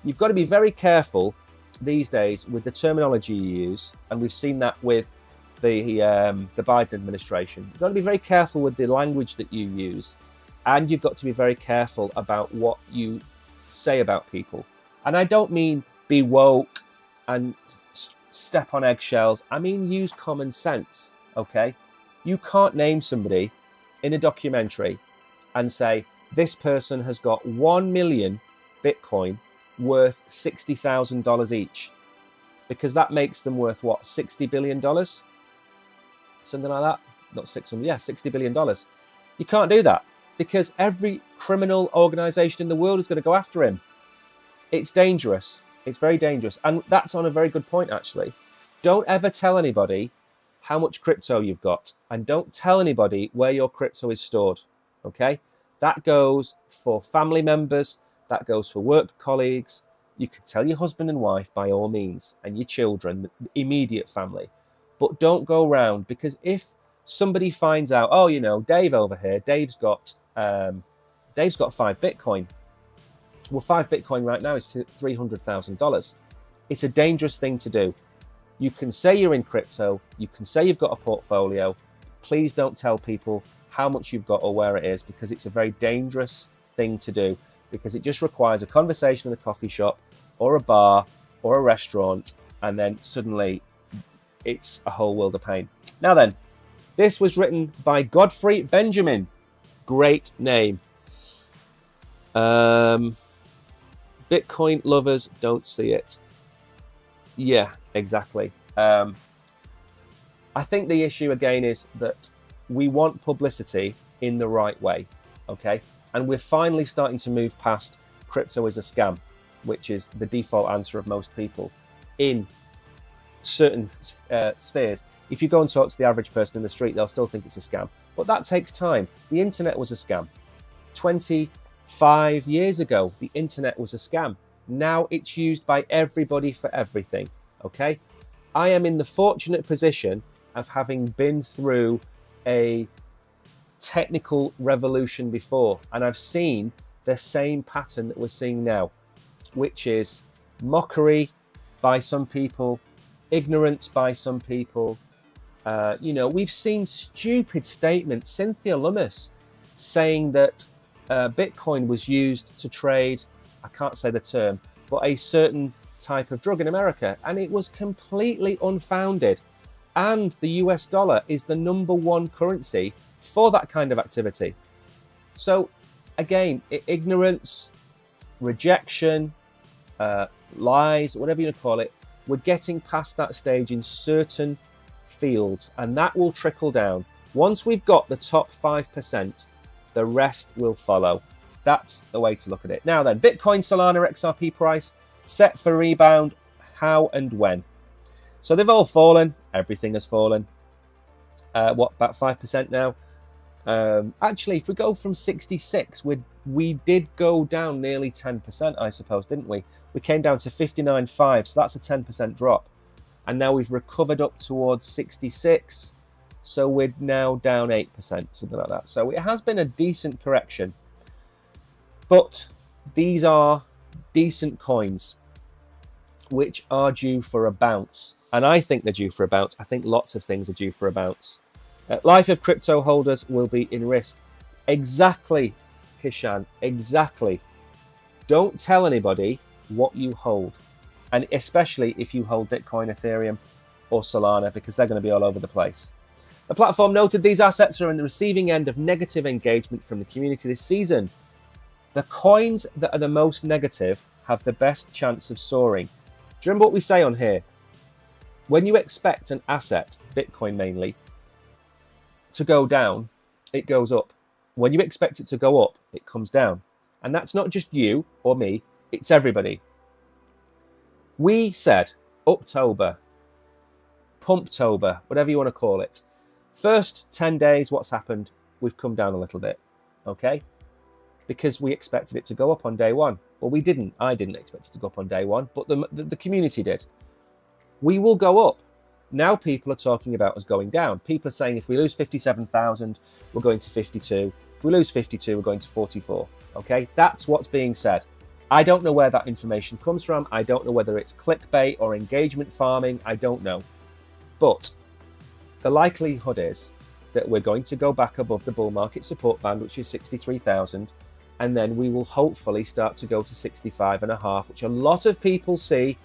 You've got to be very careful these days with the terminology you use, and we've seen that with the Biden administration. You've got to be very careful with the language that you use, and you've got to be very careful about what you say about people. And I don't mean be woke and step on eggshells. I mean use common sense, okay? You can't name somebody in a documentary and say, this person has got 1 million Bitcoin worth $60,000 each, because that makes them worth what, $60 billion? Something like that? Not 600, yeah, $60 billion. You can't do that, because every criminal organization in the world is going to go after him. It's dangerous. It's very dangerous. And that's on a very good point, actually. Don't ever tell anybody how much crypto you've got, and don't tell anybody where your crypto is stored, okay? That goes for family members, that goes for work colleagues. You can tell your husband and wife by all means, and your children, the immediate family. But don't go around, because if somebody finds out, oh, you know, Dave over here, Dave's got 5 Bitcoin. Well, 5 Bitcoin right now is $300,000. It's a dangerous thing to do. You can say you're in crypto. You can say you've got a portfolio. Please don't tell people how much you've got or where it is, because it's a very dangerous thing to do, because it just requires a conversation in a coffee shop or a bar or a restaurant, and then suddenly it's a whole world of pain. Now then, this was written by Godfrey Benjamin. Great name. Bitcoin lovers don't see it. Yeah, exactly. I think the issue again is that we want publicity in the right way, okay? And we're finally starting to move past crypto is a scam. which is the default answer of most people in certain spheres. If you go and talk to the average person in the street, they'll still think it's a scam. But that takes time. The internet was a scam. 25 years ago, the internet was a scam. Now it's used by everybody for everything, okay? I am in the fortunate position of having been through a technical revolution before, and I've seen the same pattern that we're seeing now, which is mockery by some people, ignorance by some people. We've seen stupid statements. Cynthia Lummis saying that Bitcoin was used to trade, I can't say the term, but a certain type of drug in America, and it was completely unfounded. And the US dollar is the #1 currency for that kind of activity. So again, ignorance, rejection, lies, whatever you want to call it, we're getting past that stage in certain fields, and that will trickle down. Once we've got the top 5%, the rest will follow. That's the way to look at it. Now then, Bitcoin, Solana, XRP price set for rebound. How and when? So they've all fallen. Everything has fallen. About 5% now? Actually, if we go from 66, we did go down nearly 10%, I suppose, didn't we? We came down to 59.5, so that's a 10% drop. And now we've recovered up towards 66, so we're now down 8%, something like that. So it has been a decent correction, but these are decent coins which are due for a bounce. And I think they're due for a bounce. I think lots of things are due for a bounce. Life of crypto holders will be in risk. Exactly, Kishan, exactly. Don't tell anybody what you hold. And especially if you hold Bitcoin, Ethereum, or Solana, because they're going to be all over the place. The platform noted these assets are on the receiving end of negative engagement from the community this season. The coins that are the most negative have the best chance of soaring. Do you remember what we say on here? When you expect an asset, Bitcoin mainly, to go down, it goes up. When you expect it to go up, it comes down. And that's not just you or me, it's everybody. We said October, Pumptober, whatever you want to call it. First 10 days, what's happened? We've come down a little bit, okay? Because we expected it to go up on day one. Well, we didn't. I didn't expect it to go up on day one, but the community did. We will go up. Now people are talking about us going down. People are saying if we lose 57,000, we're going to 52. If we lose 52, we're going to 44. Okay, that's what's being said. I don't know where that information comes from. I don't know whether it's clickbait or engagement farming. I don't know. But the likelihood is that we're going to go back above the bull market support band, which is 63,000. And then we will hopefully start to go to 65.5, which a lot of people see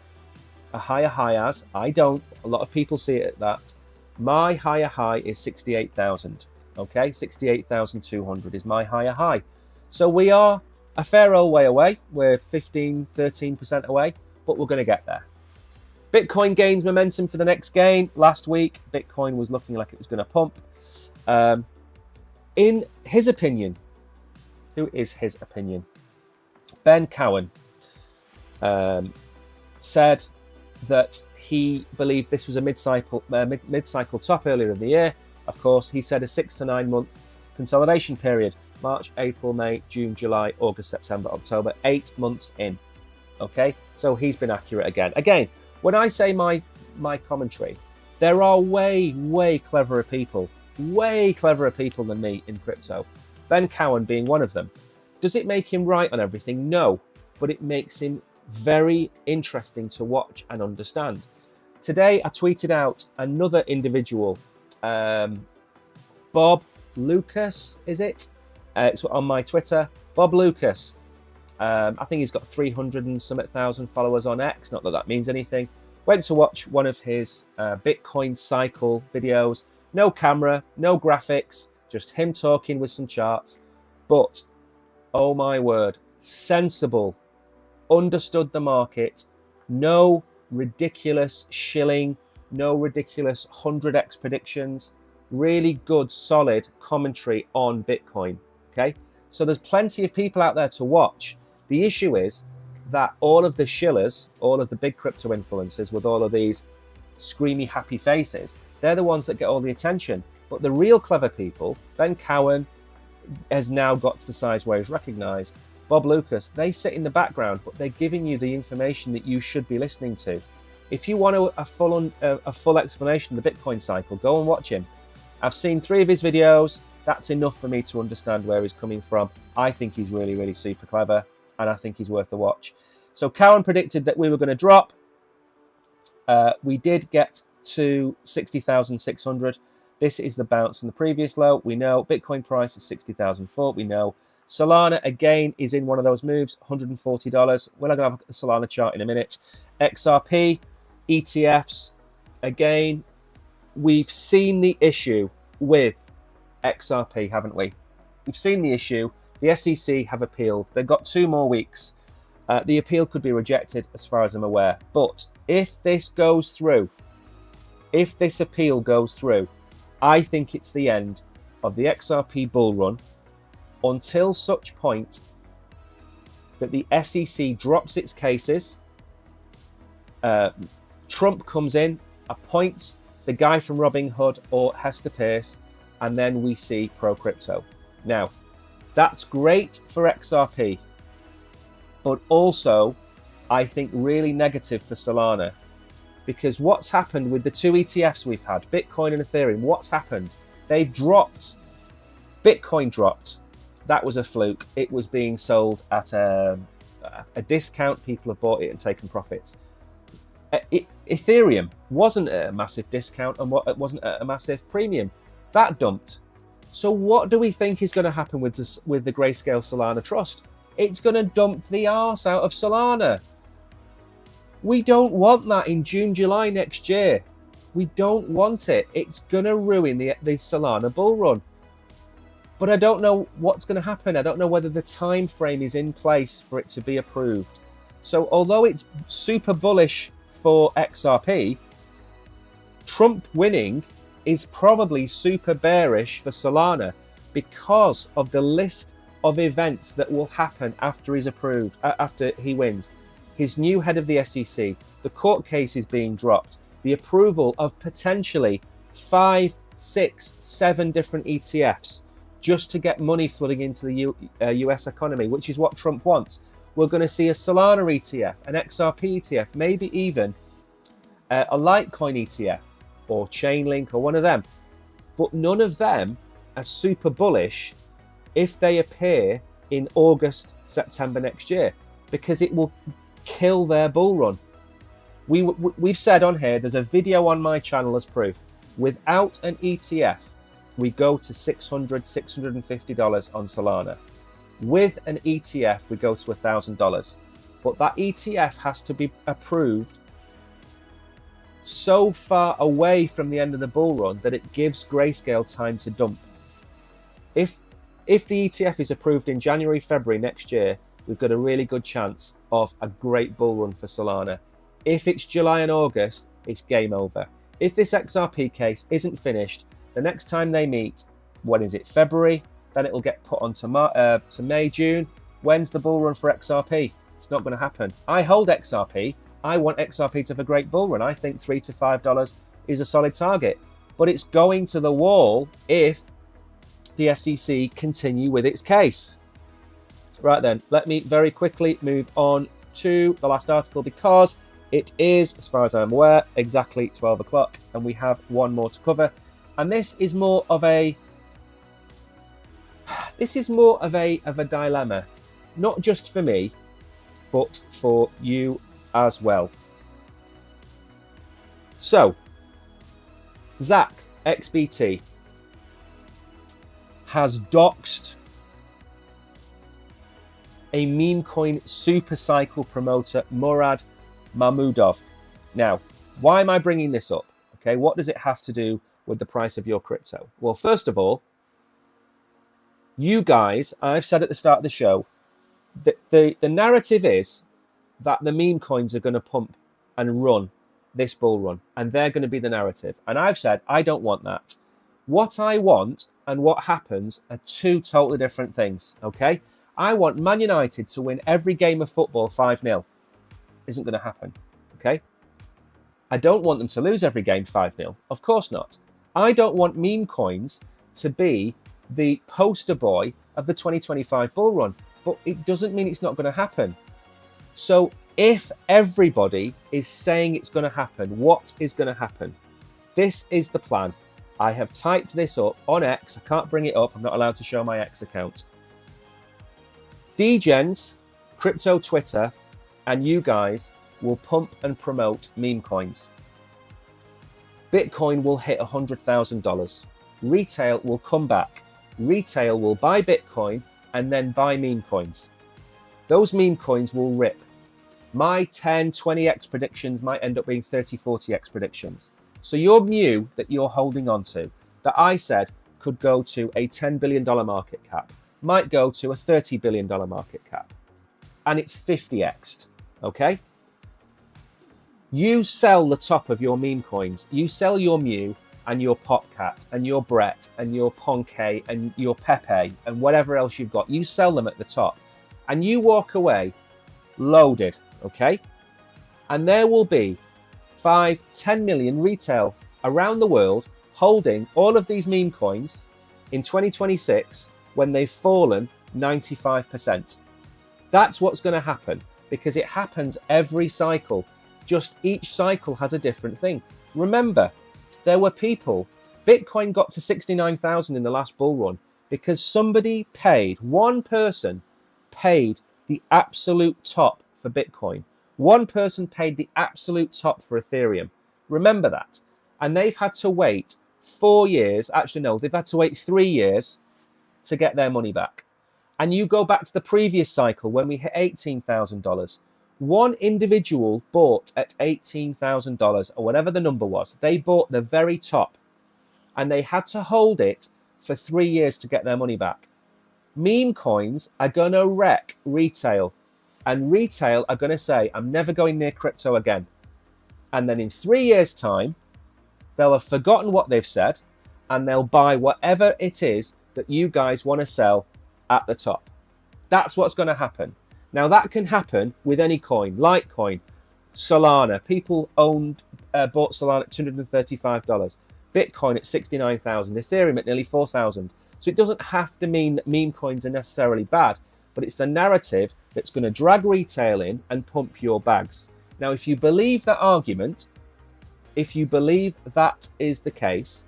a higher high as. I don't. A lot of people see it at that. My higher high is 68,000. Okay, 68,200 is my higher high. So we are a fair old way away. We're 13% away, but we're going to get there. Bitcoin gains momentum for the next gain. Last week, Bitcoin was looking like it was going to pump. In his opinion, who is his opinion? Ben Cowan said that he believed this was a mid-cycle top earlier in the year. Of course, he said a 6 to 9 month consolidation period. March, April, May, June, July, August, September, October, 8 months in. Okay, so he's been accurate again. Again, when I say my commentary, there are way cleverer people than me in crypto. Ben Cowan being one of them. Does it make him right on everything? No, but it makes him very interesting to watch and understand. Today, I tweeted out another individual, Bob Lucas, is it? It's on my Twitter. Bob Lucas. I think he's got 300 and some thousand followers on X. Not that that means anything. Went to watch one of his Bitcoin cycle videos. No camera, no graphics, just him talking with some charts. But, oh my word, sensible, understood the market, no ridiculous shilling, no ridiculous 100x predictions, really good, solid commentary on Bitcoin, okay? So there's plenty of people out there to watch. The issue is that all of the shillers, all of the big crypto influencers with all of these screamy happy faces, they're the ones that get all the attention. But the real clever people, Ben Cowan has now got to the size where he's recognized, Bob Lucas, they sit in the background, but they're giving you the information that you should be listening to. If you want a full explanation of the Bitcoin cycle, go and watch him. I've seen 3 of his videos. That's enough for me to understand where he's coming from. I think he's really, really super clever, and I think he's worth a watch. So Cowan predicted that we were going to drop. We did get to 60,600. This is the bounce from the previous low. We know Bitcoin price is 60,004. We know Solana, again, is in one of those moves, $140. We're going to have a Solana chart in a minute. XRP, ETFs, again, we've seen the issue with XRP, haven't we? We've seen the issue. The SEC have appealed. They've got 2 more weeks. The appeal could be rejected as far as I'm aware. But if this goes through, if this appeal goes through, I think it's the end of the XRP bull run until such point that the SEC drops its cases, Trump comes in, appoints the guy from Robinhood or Hester Peirce, and then we see pro-crypto. Now, that's great for XRP, but also, I think, really negative for Solana, because what's happened with the 2 ETFs we've had, Bitcoin and Ethereum, what's happened? They've dropped. Bitcoin dropped. That was a fluke. It was being sold at a discount. People have bought it and taken profits. Ethereum wasn't at a massive discount and it wasn't at a massive premium. That dumped. So what do we think is going to happen with the Grayscale Solana Trust? It's going to dump the arse out of Solana. We don't want that in June, July next year. We don't want it. It's going to ruin the Solana bull run. But I don't know what's going to happen. I don't know whether the time frame is in place for it to be approved. So although it's super bullish for XRP, Trump winning is probably super bearish for Solana because of the list of events that will happen after he's approved, after he wins. His new head of the SEC, the court case is being dropped, the approval of potentially 5, 6, 7 different ETFs just to get money flooding into the US economy, which is what Trump wants. We're going to see a Solana ETF, an XRP ETF, maybe even a Litecoin ETF or Chainlink or one of them. But none of them are super bullish if they appear in August, September next year, because it will kill their bull run. We've said on here, there's a video on my channel as proof. Without an ETF, we go to $600, $650 on Solana. With an ETF, we go to $1,000. But that ETF has to be approved so far away from the end of the bull run that it gives Grayscale time to dump. If the ETF is approved in January, February next year, we've got a really good chance of a great bull run for Solana. If it's July and August, it's game over. If this XRP case isn't finished, the next time they meet, when is it, February? Then it will get put on to May, June. When's the bull run for XRP? It's not going to happen. I hold XRP. I want XRP to have a great bull run. I think $3 to $5 is a solid target. But it's going to the wall if the SEC continue with its case. Right then, let me very quickly move on to the last article because it is, as far as I'm aware, exactly 12 o'clock and we have one more to cover. And this is more of a dilemma, not just for me, but for you as well. So, Zach XBT has doxed a meme coin super cycle promoter, Murad Mahmudov. Now, why am I bringing this up? Okay, what does it have to do with the price of your crypto? Well, first of all, you guys, I've said at the start of the show, that the narrative is that the meme coins are going to pump and run this bull run, and they're going to be the narrative. And I've said, I don't want that. What I want and what happens are two totally different things, okay? I want Man United to win every game of football 5-0. Isn't going to happen, okay? I don't want them to lose every game 5-0. Of course not. I don't want meme coins to be the poster boy of the 2025 bull run, but it doesn't mean it's not going to happen. So if everybody is saying it's going to happen, what is going to happen? This is the plan. I have typed this up on X. I can't bring it up. I'm not allowed to show my X account. DGens, Crypto Twitter, and you guys will pump and promote meme coins. Bitcoin will hit $100,000. Retail will come back. Retail will buy Bitcoin and then buy meme coins. Those meme coins will rip. My 10, 20x predictions might end up being 30, 40x predictions. So your Mew that you're holding on to, that I said could go to a $10 billion market cap, might go to a $30 billion market cap. And it's 50x'd, okay? You sell the top of your meme coins. You sell your Mew and your Popcat and your Brett and your Ponke and your Pepe and whatever else you've got. You sell them at the top and you walk away loaded, okay? And there will be 5, 10 million retail around the world holding all of these meme coins in 2026 when they've fallen 95%. That's what's going to happen because it happens every cycle. Just each cycle has a different thing. Remember, there were people, Bitcoin got to 69,000 in the last bull run because somebody paid, one person paid the absolute top for Bitcoin. One person paid the absolute top for Ethereum. Remember that. And they've had to wait 4 years. Actually, no, they've had to wait 3 years to get their money back. And you go back to the previous cycle when we hit $18,000. One individual bought at $18,000 or whatever the number was. They bought the very top and they had to hold it for 3 years to get their money back. Meme coins are going to wreck retail. And retail are going to say, I'm never going near crypto again. And then in 3 years' time, they'll have forgotten what they've said and they'll buy whatever it is that you guys want to sell at the top. That's what's going to happen. Now, that can happen with any coin, Litecoin, Solana. People bought Solana at $235, Bitcoin at 69,000, Ethereum at nearly 4,000. So it doesn't have to mean that meme coins are necessarily bad, but it's the narrative that's going to drag retail in and pump your bags. Now, if you believe that argument, if you believe that is the case,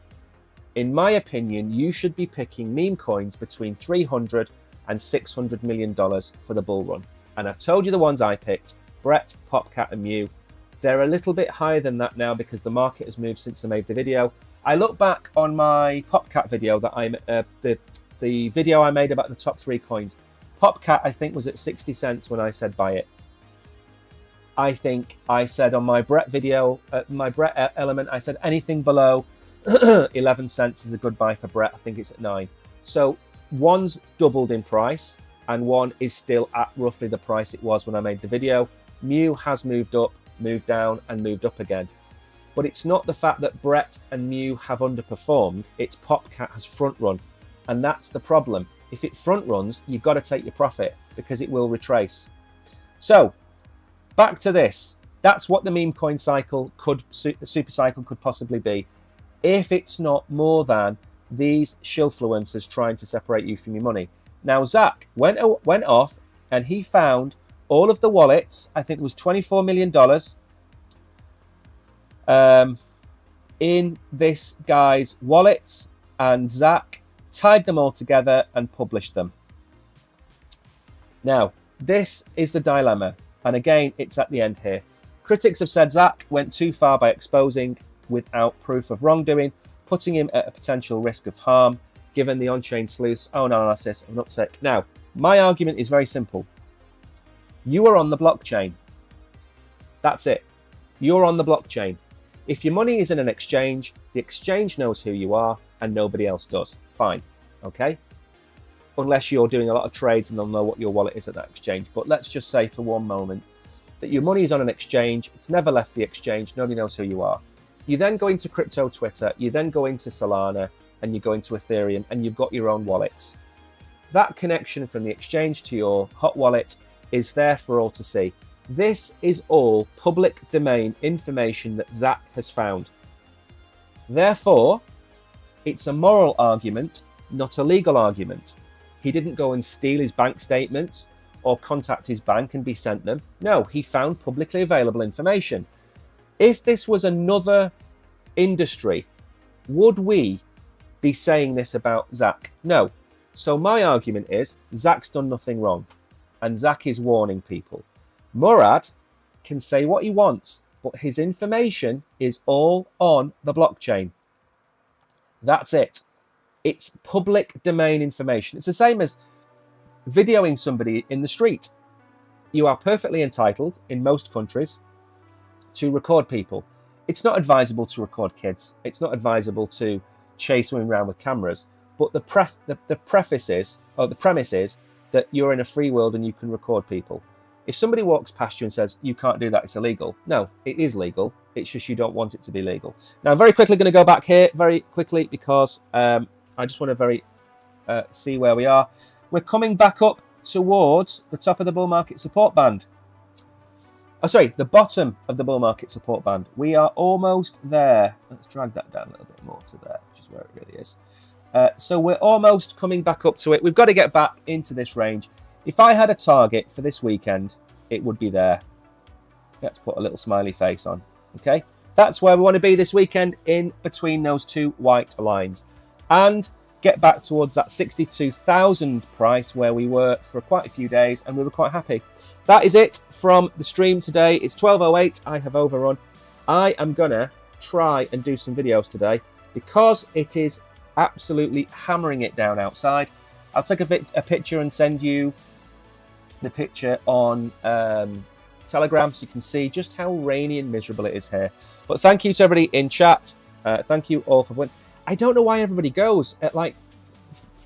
in my opinion, you should be picking meme coins between $300 and $600 million for the bull run. And I've told you the ones I picked, Brett, Popcat and Mew. They're a little bit higher than that now because the market has moved since I made the video. I look back on my Popcat video that the video I made about the top 3 coins. Popcat, I think, was at 60 cents when I said buy it. I think I said on my Brett video, my Brett element, I said anything below 11 cents is a good buy for Brett. I think it's at 9. So one's doubled in price and one is still at roughly the price it was when I made the video. Mew has moved up, moved down and moved up again. But it's not the fact that Brett and Mew have underperformed, it's Popcat has front run. And that's the problem. If it front runs, you've got to take your profit because it will retrace. So back to this. That's what the meme coin cycle could, the super cycle could possibly be. If it's not more than these shillfluencers trying to separate you from your money. Now, Zach went off and he found all of the wallets. I think it was $24 million in this guy's wallets. And Zach tied them all together and published them. Now, this is the dilemma. And again, it's at the end here. Critics have said Zach went too far by exposing without proof of wrongdoing, putting him at a potential risk of harm, given the on-chain sleuth's own analysis of an uptick. Now, my argument is very simple. You are on the blockchain. That's it. You're on the blockchain. If your money is in an exchange, the exchange knows who you are and nobody else does. Fine. Okay? Unless you're doing a lot of trades and they'll know what your wallet is at that exchange. But let's just say for one moment that your money is on an exchange. It's never left the exchange. Nobody knows who you are. You then go into crypto Twitter. You then go into Solana and you go into Ethereum and you've got your own wallets. that connection from the exchange to your hot wallet is there for all to see. This is all public domain information that Zach has found. Therefore, it's a moral argument, not a legal argument. He didn't go and steal his bank statements or contact his bank and be sent them. No, he found publicly available information. If this was another industry, would we be saying this about Zach? No. So my argument is Zach's done nothing wrong, and Zach is warning people. Murad can say what he wants, but his information is all on the blockchain. That's it. It's public domain information. It's the same as videoing somebody in the street. You are perfectly entitled in most countries to record people. It's not advisable to record kids. It's not advisable to chase women around with cameras. But the premise is that you're in a free world and you can record people. If somebody walks past you and says, you can't do that, it's illegal. No, it is legal. It's just you don't want it to be legal. Now, I'm very quickly going to go back here very quickly because I just want to see where we are. We're coming back up towards the top of the bull market support band. Oh, sorry, the bottom of the bull market support band. We are almost there. Let's drag that down a little bit more to there, which is where it really is. So we're almost coming back up to it. We've got to get back into this range. If I had a target for this weekend, it would be there. Let's put a little smiley face on. Okay, that's where we want to be this weekend, in between those two white lines, and get back towards that 62,000 price where we were for quite a few days, and we were quite happy. That is it from the stream today. It's 12:08. I have overrun. I am gonna try and do some videos today because it is absolutely hammering it down outside. I'll take a picture and send you the picture on Telegram so you can see just how rainy and miserable it is here. But thank you to everybody in chat. Thank you all for winning. I don't know why everybody goes at like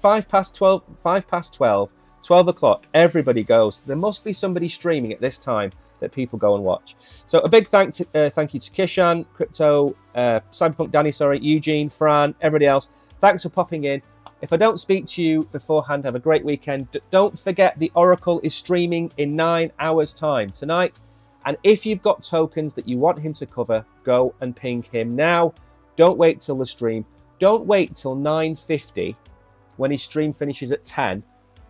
12 o'clock. Everybody goes. There must be somebody streaming at this time that people go and watch. So a big thank you to Kishan, Crypto, Cyberpunk Danny, Eugene, Fran, everybody else. Thanks for popping in. If I don't speak to you beforehand, have a great weekend. Don't forget the Oracle is streaming in 9 hours time tonight. And if you've got tokens that you want him to cover, go and ping him now. Don't wait till the stream. Don't wait till 9:50 when his stream finishes at 10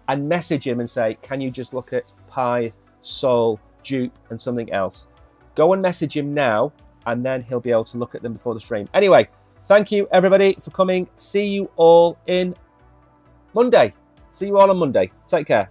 and message him and say, can you just look at Pi, Sol, Dupe and something else? Go and message him now and then he'll be able to look at them before the stream. Anyway, thank you everybody for coming. See you all in Monday. See you all on Monday. Take care.